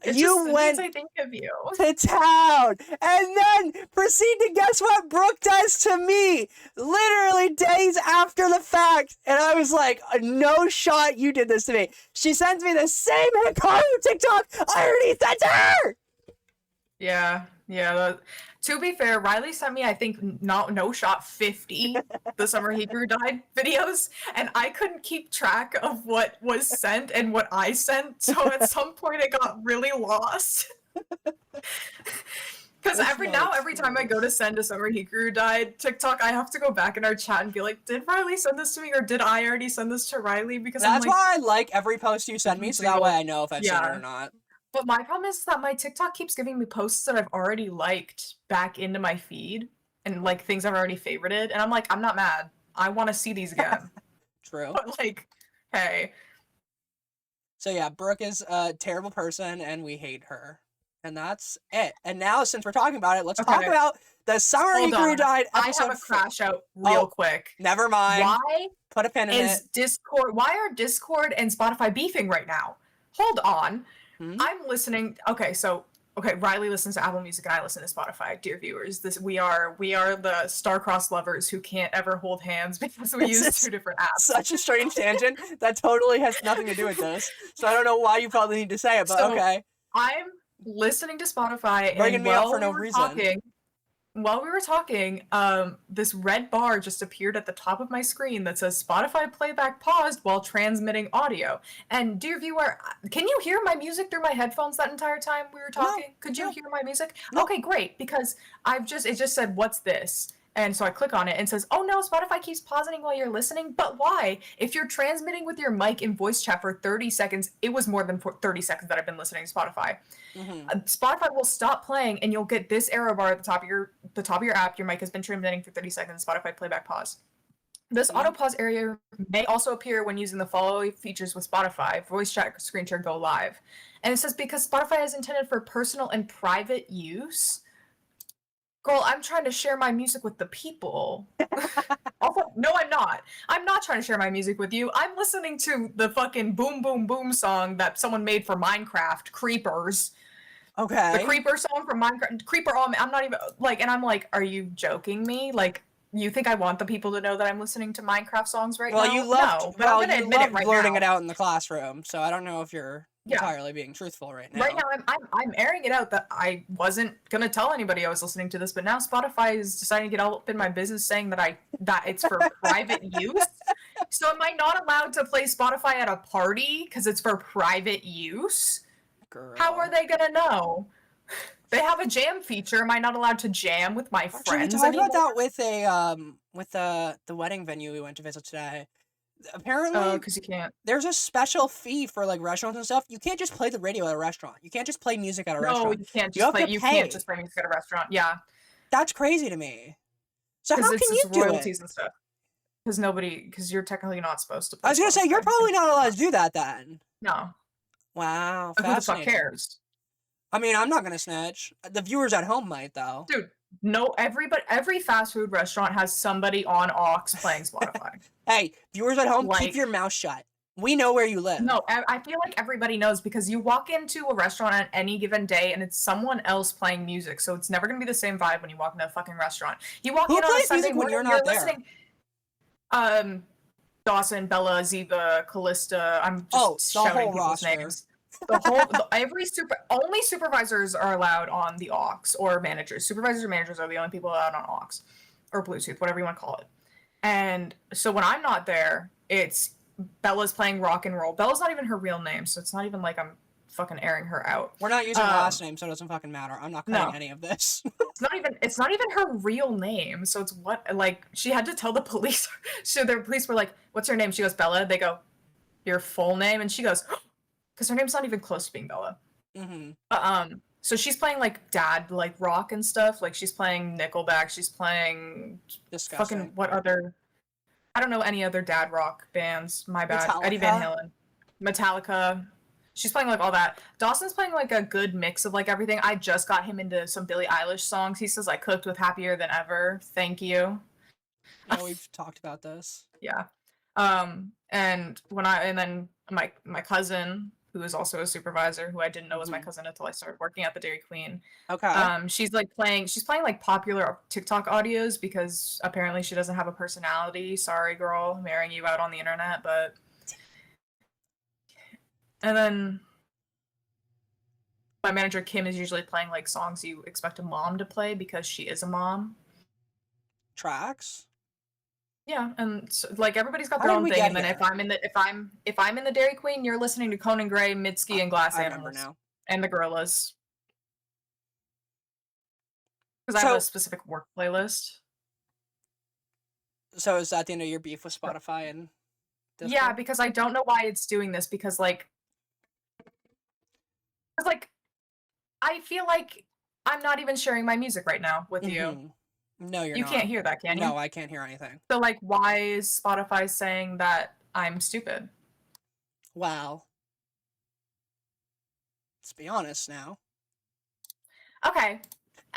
You went to town and then proceed to guess what Brooke does to me literally days after the fact. And I was like, no shot you did this to me. She sends me the same Hikaru TikTok I already sent to her. Yeah. To be fair, Riley sent me, I think, no shot 50 the summer Hikaru died videos, and I couldn't keep track of what was sent and what I sent, so at some point it got really lost. Because every time I go to send a summer Hikaru died TikTok, I have to go back in our chat and be like, did Riley send this to me, or did I already send this to Riley? Because that's why I like every post you send me, so that way I know if I've seen it or not. But my problem is that my TikTok keeps giving me posts that I've already liked back into my feed and like things I've already favorited. And I'm like, I'm not mad. I want to see these again. True. But like, hey. So yeah, Brooke is a terrible person and we hate her. And that's it. And now since we're talking about it, let's talk about the summer Hikaru died episode. I have a crash out real quick. Never mind. Why? Put a pin in it. Why are Discord and Spotify beefing right now? Hold on. I'm listening. Riley listens to Apple Music and I listen to Spotify. Dear viewers, we are the star-crossed lovers who can't ever hold hands because we use two different apps. Such a strange tangent that totally has nothing to do with this. So I don't know why you probably need to say it, but okay. I'm listening to Spotify bringing me up for no reason. While we were talking, this red bar just appeared at the top of my screen that says Spotify playback paused while transmitting audio. And dear viewer, can you hear my music through my headphones that entire time we were talking? No, Could you hear my music? No. Okay, great, because it just said, what's this? And so I click on it and it says, oh no, Spotify keeps pausing while you're listening. But why? If you're transmitting with your mic in voice chat for 30 seconds, it was more than 30 seconds that I've been listening to Spotify. Spotify will stop playing and you'll get this error bar at the top of your app. Your mic has been transmitting for 30 seconds. Spotify playback pause. This auto pause area may also appear when using the following features with Spotify: voice chat, screen share, go live. And it says because Spotify is intended for personal and private use. Girl, I'm trying to share my music with the people. Also, no, I'm not. I'm not trying to share my music with you. I'm listening to the fucking Boom Boom Boom song that someone made for Minecraft, Creepers. Okay. The Creeper song from Minecraft. Creeper, I'm not even, like, and I'm like, are you joking me? Like, you think I want the people to know that I'm listening to Minecraft songs right now? You loved blurting it out in the classroom, so I don't know if you're entirely being truthful right now. Right now, I'm airing it out that I wasn't gonna tell anybody I was listening to this, but now Spotify is deciding to get all up in my business, saying that it's for private use. So am I not allowed to play Spotify at a party because it's for private use? Girl. How are they gonna know? They have a jam feature. Am I not allowed to jam with my friends anymore? We talked about that with the wedding venue we went to visit today. Apparently, because you can't. There's a special fee for like restaurants and stuff. You can't just play the radio at a restaurant. You can't just play music at a restaurant. No, you can't just play. You can't just play music at a restaurant. Yeah, that's crazy to me. So how can you do royalties it? And stuff. because you're technically not supposed to play I was gonna say, you're Spotify. probably not allowed to do that then. No. Wow, Who the fuck fascinating. cares? I mean, I'm not gonna snitch. The viewers at home might, though. Dude, no, every fast food restaurant has somebody on aux playing Spotify. Hey, viewers at home, keep Like- your mouth shut. We know where you live. No, I feel like everybody knows because you walk into a restaurant on any given day and it's someone else playing music, so it's never gonna be the same vibe when you walk into a fucking restaurant. You walk Who in on a plays Sunday music when morning, you're not there? listening. Dawson, Bella, Ziva, Callista. I'm just the whole shouting people's roster. names. Only supervisors are allowed on the aux or managers. Supervisors or managers are the only people allowed on aux or Bluetooth, whatever you want to call it. And so when I'm not there, it's Bella's playing rock and roll. Bella's not even her real name, so it's not even like I'm fucking airing her out. We're not using her last name, so it doesn't fucking matter. I'm not cutting any of this. It's not even her real name. So it's what, like, she had to tell the police. So the police were like, "What's her name?" She goes, "Bella." They go, "Your full name?" And she goes, because her name's not even close to being Bella. Mm-hmm. So she's playing like dad, like rock and stuff. Like she's playing Nickelback. She's playing Disgusting. fucking what other? I don't know any other dad rock bands. My bad. Metallica? Eddie Van Halen, Metallica. She's playing like all that. Dawson's playing like a good mix of like everything. I just got him into some Billie Eilish songs. He says I cooked with Happier Than Ever. Thank you. Yeah, we've talked about this. Yeah. And then my cousin, who is also a supervisor, who I didn't know was my cousin until I started working at the Dairy Queen. Okay. She's playing like popular TikTok audios because apparently she doesn't have a personality. Sorry, girl, I'm airing you out on the internet, but. And then my manager Kim is usually playing like songs you expect a mom to play because she is a mom. Tracks. Yeah, and so, like everybody's got How their did own we thing, get and then here? if I'm in the Dairy Queen, you're listening to Conan Gray, Mitski, and Glass I remember Animals, now. and the Gorillas. Because I have a specific work playlist. So is that the end of your beef with Spotify and Discord? Yeah, because I don't know why it's doing this. Because I feel like I'm not even sharing my music right now with you. No, you're not. You can't hear that, can you? No, I can't hear anything. So, like, why is Spotify saying that I'm stupid? Wow. Let's be honest now. Okay.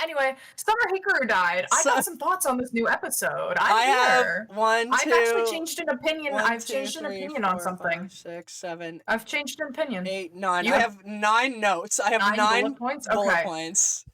Anyway, Summer Hikaru died. I got some thoughts on this new episode. I've actually changed an opinion. I've changed an opinion on something. 5, 6, 7. I've changed an opinion. 8, 9. You have 9 notes. I have 9 bullet points. Bullet points.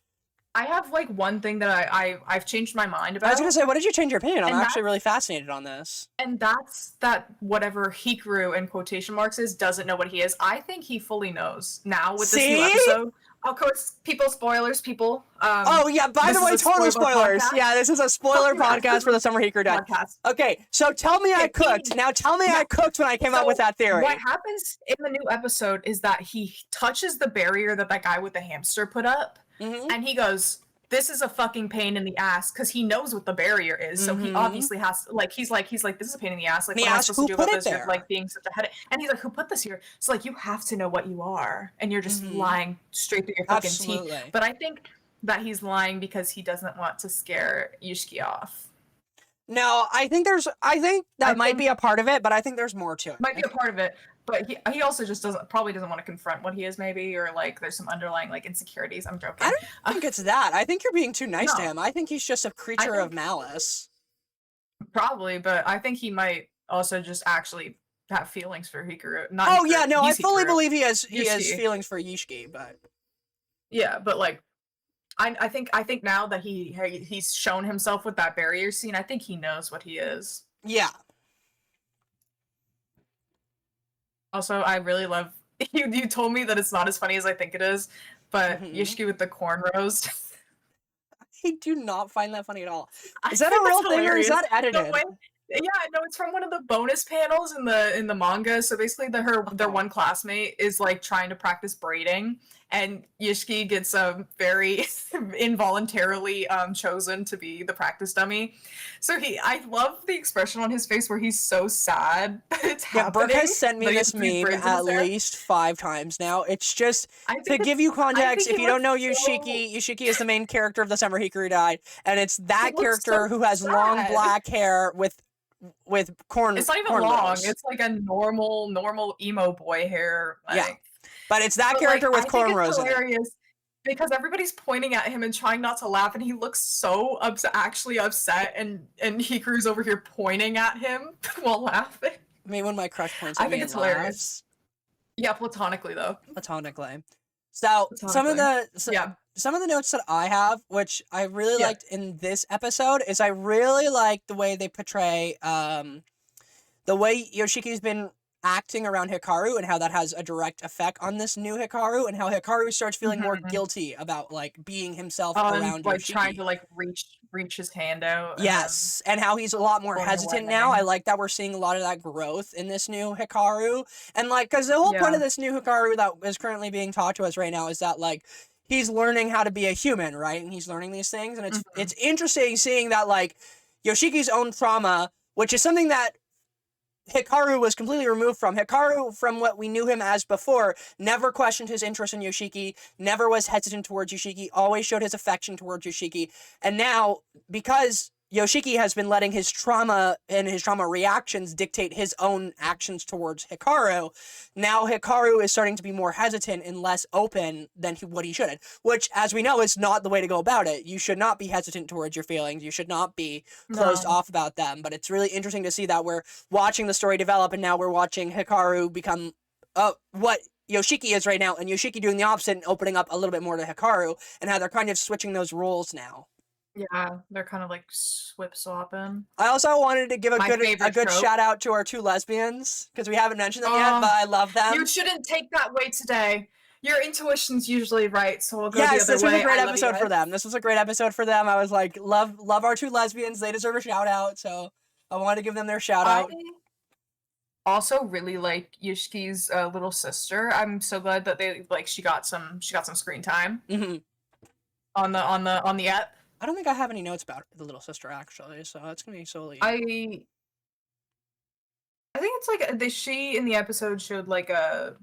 I have like one thing that I've changed my mind about. I was gonna say, what did you change your opinion? I'm actually really fascinated on this. And that's that whatever Hikaru in quotation marks is doesn't know what he is. I think he fully knows now with this new episode. Of course, spoilers, people. Oh yeah, by the way, total spoilers. Podcast. Yeah, this is a spoiler podcast for the Summer Hikaru died. Okay, so tell me I cooked. Now tell me I cooked when I came up with that theory. What happens in the new episode is that he touches the barrier that guy with the hamster put up, and he goes, "This is a fucking pain in the ass," because he knows what the barrier is. So he obviously has to, like, he's like, "This is a pain in the ass." Like, what am I supposed to do about this? You're, like, being such a headache. And he's like, "Who put this here?" So like, you have to know what you are, and you're just lying straight through your fucking teeth. But I think that he's lying because he doesn't want to scare Yushiki off. No, I think that might be a part of it, but I think there's more to it. Might be a part of it, but he also just probably doesn't want to confront what he is, maybe, or like there's some underlying like insecurities. I'm joking. I don't think it's that. I think you're being too nice to him. I think he's just a creature of malice. Probably, but I think he might also just actually have feelings for Hikaru. I fully believe he has feelings for Yushiki, but yeah, but like. I think now that he's shown himself with that barrier scene, I think he knows what he is. Yeah. Also, I really love you told me that it's not as funny as I think it is, but Yushiki with the cornrows. I do not find that funny at all. Is that a real thing or is that edited? Yeah, no, it's from one of the bonus panels in the manga. So basically, their one classmate is like trying to practice braiding, and Yushiki gets very involuntarily chosen to be the practice dummy. So I love the expression on his face where he's so sad that it's happening. Brooke has sent me this meme at least 5 times now. It's just to give you context. If you don't know Yushiki is the main character of The Summer Hikaru Died, and it's that character who has long black hair with corn. It's not even long. Cornrows. It's like a normal emo boy hair. Yeah, but it's that but character with I think it's cornrows in it. hilarious because everybody's pointing at him and trying not to laugh, and he looks so actually upset, and Hikaru's over here pointing at him while laughing. I mean, when my crush points at me and laughs. Yeah, platonically though. Platonically. So some of the notes that I have, which I really liked in this episode, is I really like the way they portray the way Yoshiki's been acting around Hikaru and how that has a direct effect on this new Hikaru, and how Hikaru starts feeling more guilty about like being himself around like Yoshiki. trying to like reach his hand out. Yes, and how he's a lot more hesitant now. I like that we're seeing a lot of that growth in this new Hikaru, and like because the whole point of this new Hikaru that is currently being taught to us right now is that like he's learning how to be a human, right? And he's learning these things, and it's interesting seeing that like Yoshiki's own trauma, which is something that Hikaru was completely removed from. Hikaru, from what we knew him as before, never questioned his interest in Yoshiki, never was hesitant towards Yoshiki, always showed his affection towards Yoshiki. And now, because Yoshiki has been letting his trauma and his trauma reactions dictate his own actions towards Hikaru, now Hikaru is starting to be more hesitant and less open than what he should, which, as we know, is not the way to go about it. You should not be hesitant towards your feelings. You should not be closed off about them. But it's really interesting to see that we're watching the story develop, and now we're watching Hikaru become what Yoshiki is right now, and Yoshiki doing the opposite and opening up a little bit more to Hikaru, and how they're kind of switching those roles now. Yeah, they're kind of like swip-swapping. I also wanted to give a good shout out to our two lesbians, because we haven't mentioned them yet, but I love them. You shouldn't take that way today. Your intuition's usually right, so we'll go the other way. Yes, this was a great episode for them. This was a great episode for them. I was like, love our two lesbians. They deserve a shout out, so I wanted to give them their shout out. Also really like Yoshiki's little sister. I'm so glad that she got some screen time on the app. I don't think I have any notes about the little sister actually, so it's gonna be solely. I think it's like she in the episode showed like a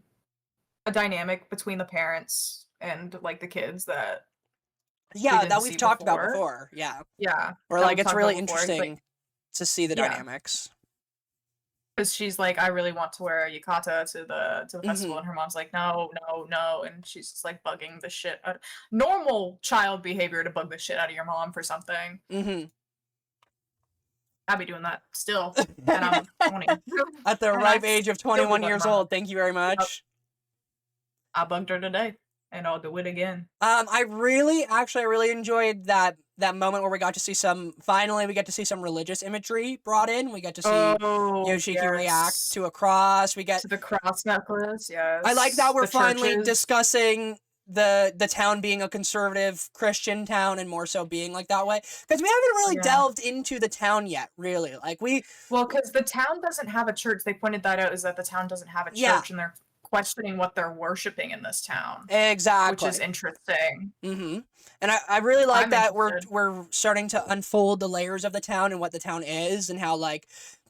dynamic between the parents and like the kids that we've talked about before. Yeah. Or like it's really interesting to see the dynamics. Because she's like, I really want to wear a yukata to the festival, and her mom's like, no, and she's just like bugging the shit out. Normal child behavior to bug the shit out of your mom for something. I'd be doing that still, and I'm 20. At the ripe age of 21 years old. Thank you very much. I bugged her today, and I'll do it again. I really enjoyed that moment where we got to see some religious imagery brought in. We get to see Yoshiki react to a cross. We get to the cross necklace. Yes, I like that we're finally discussing the town being a conservative Christian town, and more so being like that way, because we haven't really delved into the town yet, really. Like because the town doesn't have a church. They pointed that out, is that the town doesn't have a church, and they're questioning what they're worshiping in this town. Exactly. Which is interesting. And I really like that we're starting to unfold the layers of the town and what the town is, and how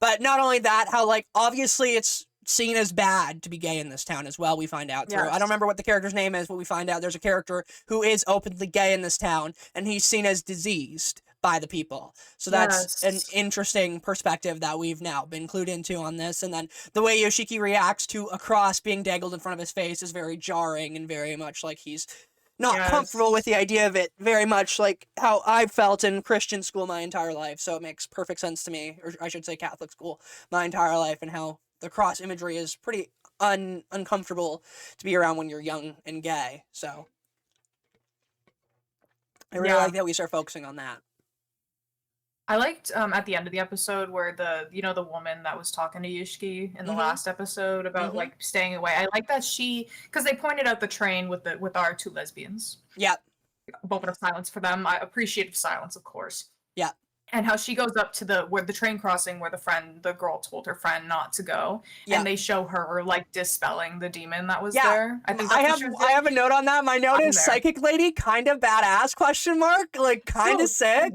but not only that, how obviously it's seen as bad to be gay in this town as well. We find out through, I don't remember what the character's name is, but we find out there's a character who is openly gay in this town, and he's seen as diseased by the people. So that's an interesting perspective that we've now been clued into on this. And then the way Yoshiki reacts to a cross being dangled in front of his face is very jarring, and very much like he's not comfortable with the idea of it, very much like how I've felt in Christian school my entire life. So it makes perfect sense to me, or I should say Catholic school, my entire life, and how the cross imagery is pretty uncomfortable to be around when you're young and gay. So I really like that we start focusing on that. I liked at the end of the episode where the woman that was talking to Yoshiki in the last episode about like staying away. I like that because they pointed out the train with our two lesbians. Yeah. Moment of silence for them. Appreciative silence, of course. Yeah. And how she goes up to the train crossing where the girl told her friend not to go, and they show her like dispelling the demon that was there. I think I have a note on that. My note is psychic lady, kind of badass ? Like kind of sick ?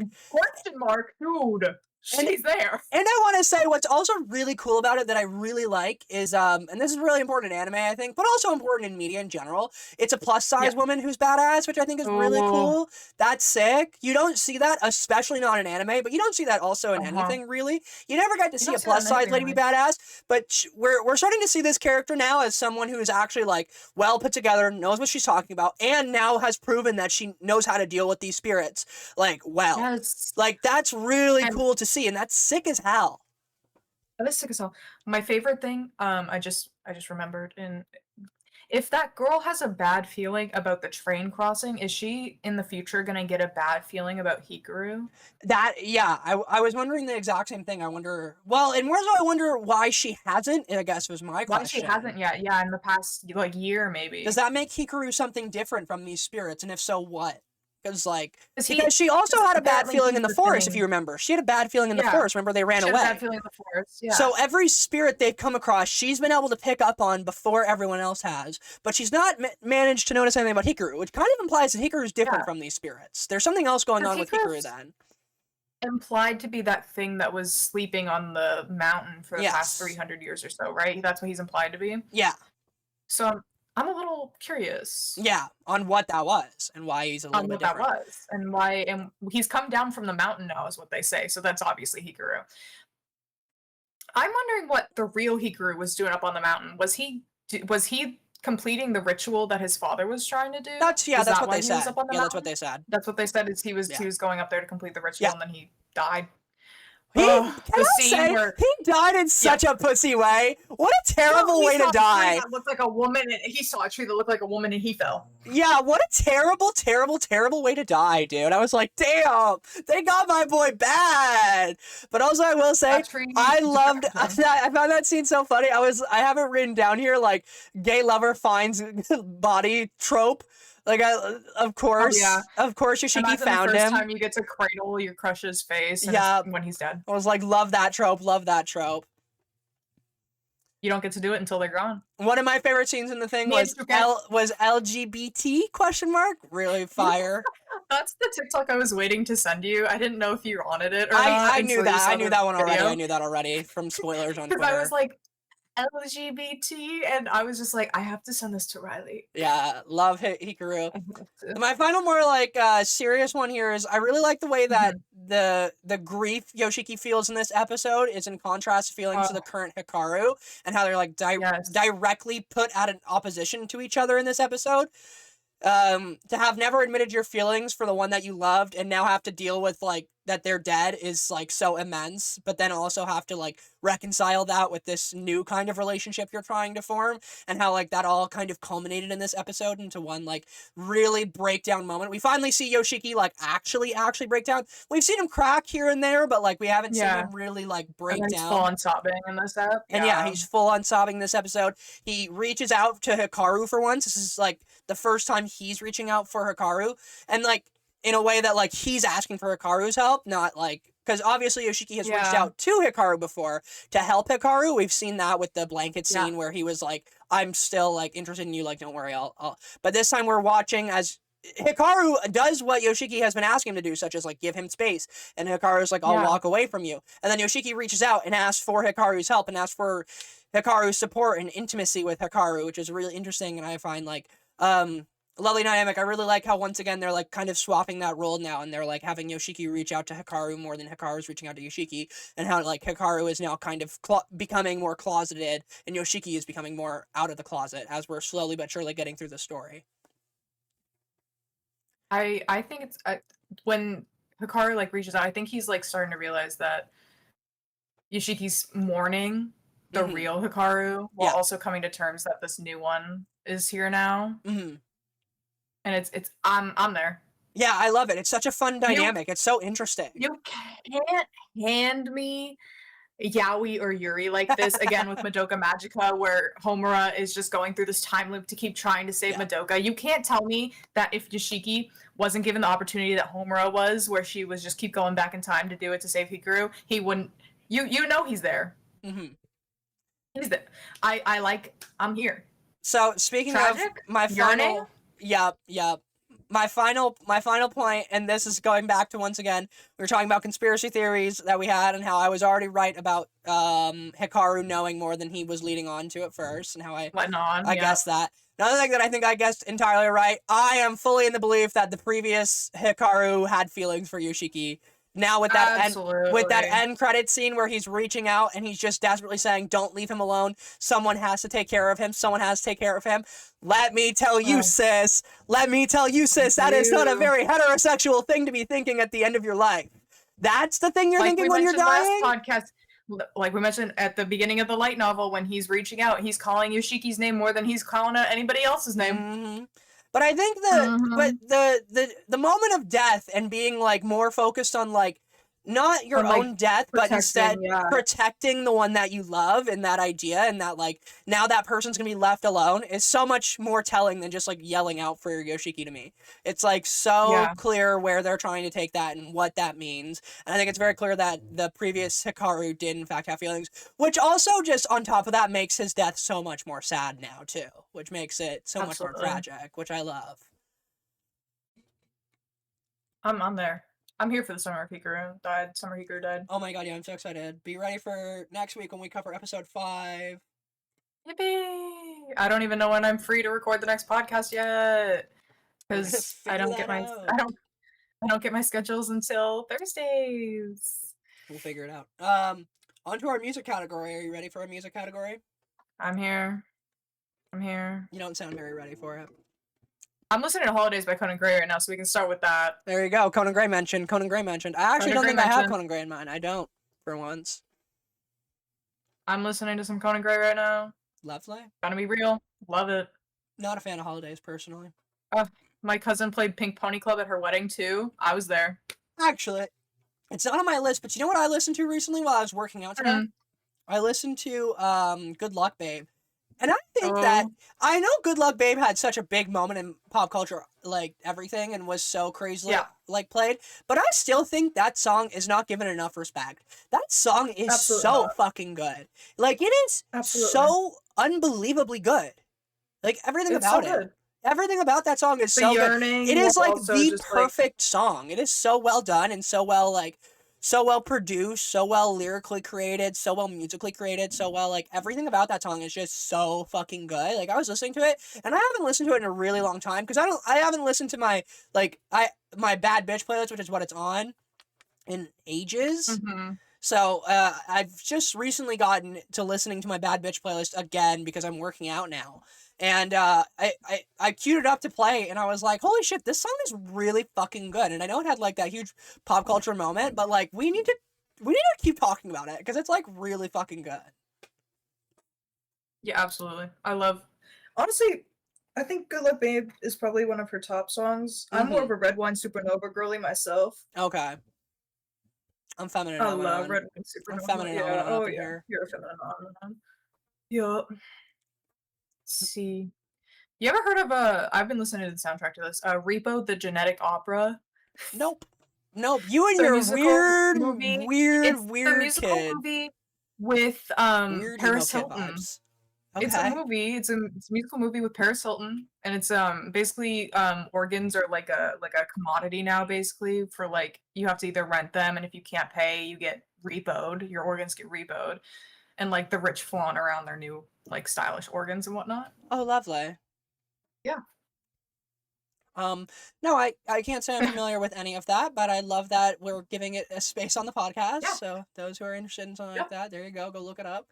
Dude. She's there. And I want to say what's also really cool about it that I really like is, and this is really important in anime, I think, but also important in media in general. It's a plus size woman who's badass, which I think is really cool. That's sick. You don't see that, especially not in anime, but you don't see that also in anything really. You never get to see a plus size lady be badass, but we're starting to see this character now as someone who is actually like well put together, knows what she's talking about, and now has proven that she knows how to deal with these spirits like well. Yes. Like that's really cool to see, and that's sick as hell. That is sick as hell. My favorite thing, I just remembered, if that girl has a bad feeling about the train crossing, is she in the future gonna get a bad feeling about Hikaru? I was wondering the exact same thing. I wonder, well, and more so I wonder why she hasn't, I guess was my question. Why she hasn't yet, yeah, in the past, like, year, maybe. Does that make Hikaru something different from these spirits, and if so, what? Because she also had a bad feeling in the forest, if you remember. She had a bad feeling in the forest. Remember, they ran away. She had a bad feeling in the forest, yeah. So every spirit they've come across, she's been able to pick up on before everyone else has. But she's not managed to notice anything about Hikaru, which kind of implies that Hikaru's different from these spirits. There's something else going on with Hikaru then. Implied to be that thing that was sleeping on the mountain for the past 300 years or so, right? That's what he's implied to be? Yeah. So I'm a little curious. Yeah, on what that was and why he's a little bit different. On what that was and why, and he's come down from the mountain now is what they say, so that's obviously Hikaru. I'm wondering what the real Hikaru was doing up on the mountain. Was he completing the ritual that his father was trying to do? That's what they said. Yeah, that's what they said. That's what they said, is he was going up there to complete the ritual and then he died. He died in such a pussy way. What a terrible way to die. That looked like a woman, and he saw a tree that looked like a woman, and he fell. Yeah, what a terrible, terrible, terrible way to die, dude. I was like, damn, they got my boy bad. But also, I will say, I found that scene so funny. I have it written down here, like, gay lover finds body trope. Like, of course, Yoshiki found him. The first time you get to cradle your crush's face when he's dead. I was like, love that trope, love that trope. You don't get to do it until they're gone. One of my favorite scenes in the thing was LGBT ? Really fire. That's the TikTok I was waiting to send you. I didn't know if you wanted it or not. I knew that. I knew that one already. I knew that already from spoilers on Twitter. Because I was like, LGBT, and I was just like, I have to send this to Riley. Yeah, love Hikaru. My final more like serious one here is I really like the way that the grief Yoshiki feels in this episode is in contrast to feelings to the current Hikaru, and how they're like directly put at an opposition to each other in this episode. To have never admitted your feelings for the one that you loved and now have to deal with like that they're dead is like so immense, but then also have to like reconcile that with this new kind of relationship you're trying to form, and how like that all kind of culminated in this episode into one like really breakdown moment. We finally see Yoshiki like actually break down. We've seen him crack here and there, but like we haven't seen him really like break down. He's full on sobbing in this episode. And he's full on sobbing this episode. He reaches out to Hikaru for once. This is like the first time he's reaching out for Hikaru, and like in a way that like he's asking for Hikaru's help, not like, because obviously Yoshiki has reached out to Hikaru before to help Hikaru. We've seen that with the blanket scene where he was like, I'm still like interested in you, like don't worry, I'll but this time we're watching as Hikaru does what Yoshiki has been asking him to do, such as like give him space, and Hikaru's like, I'll walk away from you, and then Yoshiki reaches out and asks for Hikaru's help and asks for Hikaru's support and intimacy with Hikaru, which is really interesting, and I find like lovely dynamic. I really like how once again they're like kind of swapping that role now, and they're like having Yoshiki reach out to Hikaru more than Hikaru's reaching out to Yoshiki, and how like Hikaru is now kind of becoming more closeted and Yoshiki is becoming more out of the closet as we're slowly but surely getting through the story. I think it's when Hikaru like reaches out, I think he's like starting to realize that Yoshiki's mourning the real Hikaru while also coming to terms that this new one is here now. And it's I'm there. Yeah, I love it. It's such a fun dynamic. It's so interesting. You can't hand me Yaoi or Yuri like this again with Madoka Magica, where Homura is just going through this time loop to keep trying to save Madoka. You can't tell me that if Yoshiki wasn't given the opportunity that Homura was, where she was just keep going back in time to do it to save Hikaru, he wouldn't. You know he's there. He's there. I'm here. So speaking of my final, yep. my final point, and this is going back to, once again, we were talking about conspiracy theories that we had and how I was already right about Hikaru knowing more than he was leading on to at first, and how Letting on, I guessed that. Another thing that I think I guessed entirely right, I am fully in the belief that the previous Hikaru had feelings for Yoshiki. Now with that end credit scene where he's reaching out and he's just desperately saying, "Don't leave him alone. Someone has to take care of him. Someone has to take care of him." Let me tell you, sis. Let me tell you, sis. That is not a very heterosexual thing to be thinking at the end of your life. That's the thing you're thinking when you're dying. Last podcast, like we mentioned at the beginning of the light novel, when he's reaching out, he's calling Yoshiki's name more than he's calling out anybody else's name. Mm-hmm. But I think the moment of death and being like more focused on like not your own death, but instead protecting the one that you love, and that idea, and that like now that person's gonna be left alone is so much more telling than just like yelling out for Yoshiki to me. It's like so clear where they're trying to take that and what that means. And I think it's very clear that the previous Hikaru did in fact have feelings, which also just on top of that makes his death so much more sad now too, which makes it so much more tragic, which I love. I'm there. I'm here for the Summer Hikaru died. Oh my god, yeah, I'm so excited. Be ready for next week when we cover episode 5. Yippee! I don't even know when I'm free to record the next podcast yet, because I don't get my schedules until Thursdays. We'll figure it out. On to our music category. Are you ready for our music category? I'm here. You don't sound very ready for it. I'm listening to Holidays by Conan Gray right now, so we can start with that. There you go. Conan Gray mentioned. I actually don't think I have Conan Gray in mine. I don't, for once. I'm listening to some Conan Gray right now. Lovely. Gotta be real. Love it. Not a fan of Holidays, personally. My cousin played Pink Pony Club at her wedding, too. I was there. Actually, it's not on my list, but you know what I listened to recently while I was working out today? I listened to Good Luck Babe. And I think that, I know Good Luck Babe had such a big moment in pop culture, like, everything, and was so crazily, like, played, but I still think that song is not given enough respect. That song is so fucking good. Like, it is so unbelievably good. Like, everything about it. Everything about that song is so good. It is, like, the perfect song. It is so well done and so well, like, so well produced, so well lyrically created, so well musically created, so well, like, everything about that song is just so fucking good. Like, I was listening to it, and I haven't listened to it in a really long time, because I haven't listened to my, like, my Bad Bitch playlist, which is what it's on, in ages. Mm-hmm. So, I've just recently gotten to listening to my Bad Bitch playlist again, because I'm working out now. And I queued it up to play, and I was like, holy shit, this song is really fucking good. And I know it had, like, that huge pop culture moment, but, like, we need to keep talking about it, because it's, like, really fucking good. Yeah, absolutely. Honestly, I think Good Luck Babe is probably one of her top songs. I'm more of a Red Wine Supernova girly myself. Okay. I'm feminine. I love Red Wine Supernova. I'm feminine. Here. You're a feminine on. Yup. See, you ever heard of I've been listening to the soundtrack to this, Repo the Genetic Opera? Nope. You and your weird musical kid. Movie with Weird Paris Hilton. Okay. It's a movie. It's a musical movie with Paris Hilton, and it's basically organs are like a commodity now. Basically, for like you have to either rent them, and if you can't pay, you get repoed. Your organs get repoed, and like the rich flaunt around their new like stylish organs and whatnot. Oh, lovely. Yeah. No, I can't say I'm familiar with any of that, but I love that we're giving it a space on the podcast. Yeah. So those who are interested in something like that, there you go look it up.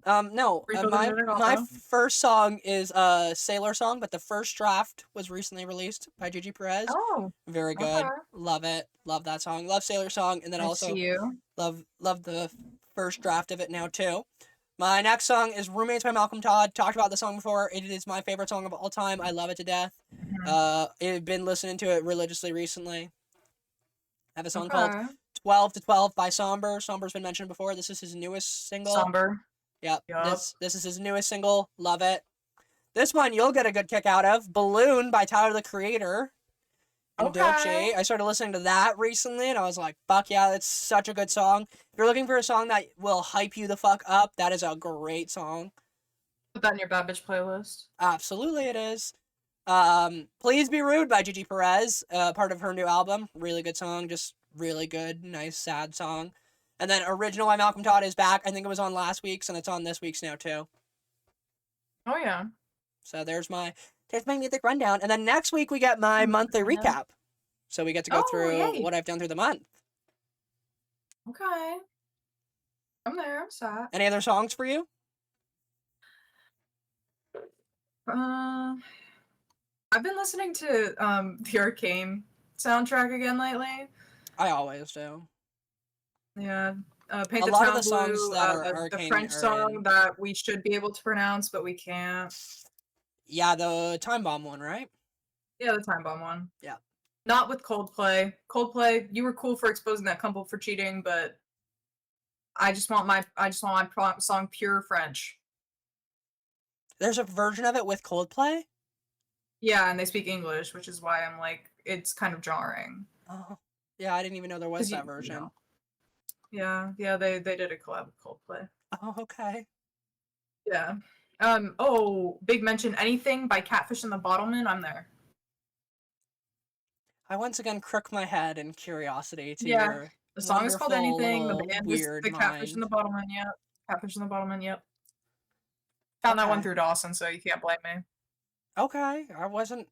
My first song is a Sailor song, but the first draft was recently released by Gigi Perez. Oh, very good. Love it. Love that song. Love Sailor song, and then love the first draft of it now too. My next song is Roommates by Malcolm Todd. Talked about the song before. It is my favorite song of all time. I love it to death. I've been listening to it religiously recently. I have a song called 12 to 12 by Somber. Somber's been mentioned before. This is his newest single. Somber. Yep. This is his newest single. Love it. This one you'll get a good kick out of. Balloon by Tyler, the Creator. And Doechii. I started listening to that recently, and I was like, fuck yeah, it's such a good song. If you're looking for a song that will hype you the fuck up, that is a great song. Put that in your Bad Bitch playlist. Absolutely it is. Please Be Rude by Gigi Perez, part of her new album. Really good song, just really good, nice, sad song. And then Original by Malcolm Todd is back. I think it was on last week's, and it's on this week's now too. Oh yeah. So there's my music rundown. And then next week we get my monthly recap. So we get to go through what I've done through the month. Okay. I'm there. I'm sad. Any other songs for you? I've been listening to the Arcane soundtrack again lately. I always do. Yeah. Paint A the lot Town of the songs Blue, that are the Arcane French are song in. that we should be able to pronounce, but we can't. Yeah, the Time Bomb one, right? Yeah, the Time Bomb one. Yeah. Not with Coldplay. Coldplay, you were cool for exposing that couple for cheating, but I just want my song pure French. There's a version of it with Coldplay? Yeah, and they speak English, which is why I'm like, it's kind of jarring. Oh. Yeah, I didn't even know there was that version. You know. Yeah, they did a collab with Coldplay. Oh, okay. Yeah. Big mention, Anything by Catfish and the Bottlemen, I'm there. I once again crook my head in curiosity to Yeah. your The song is called Anything, the little band was weird the Catfish and the Bottlemen, yep. Catfish and the Bottlemen, yep. Found that one through Dawson, so you can't blame me. Okay, I wasn't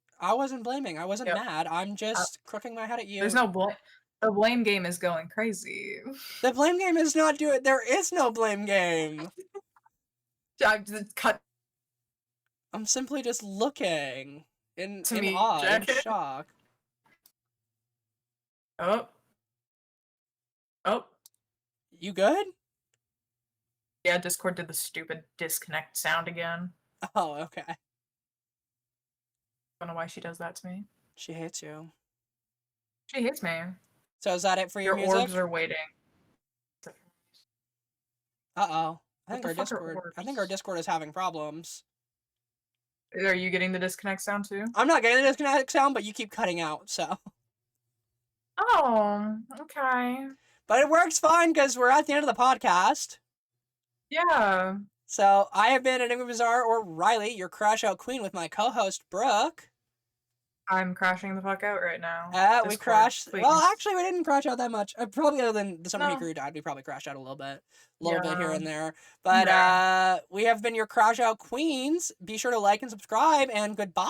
blaming. I wasn't mad. I'm just crooking my head at you. There's no blame. The blame game is going crazy. The blame game is not doing. There is no blame game. Cut. I'm simply just looking in me, awe and jacket. shock. Oh. You good? Yeah, Discord did the stupid disconnect sound again. Oh, okay. I don't know why she does that to me. She hates you. She hates me. So is that it for your music? Your orbs are waiting. Uh-oh. I think our Discord is having problems. Are you getting the disconnect sound too? I'm not getting the disconnect sound, but you keep cutting out, so. Oh, okay. But it works fine because we're at the end of the podcast. Yeah. So I have been Enigma Bizarre, or Riley, your crash out queen, with my co-host Brooke. I'm crashing the fuck out right now. We crashed. Please. Well, actually, we didn't crash out that much. Probably other than somebody who died, we probably crashed out a little bit here and there. But we have been your crash out queens. Be sure to like and subscribe, and goodbye.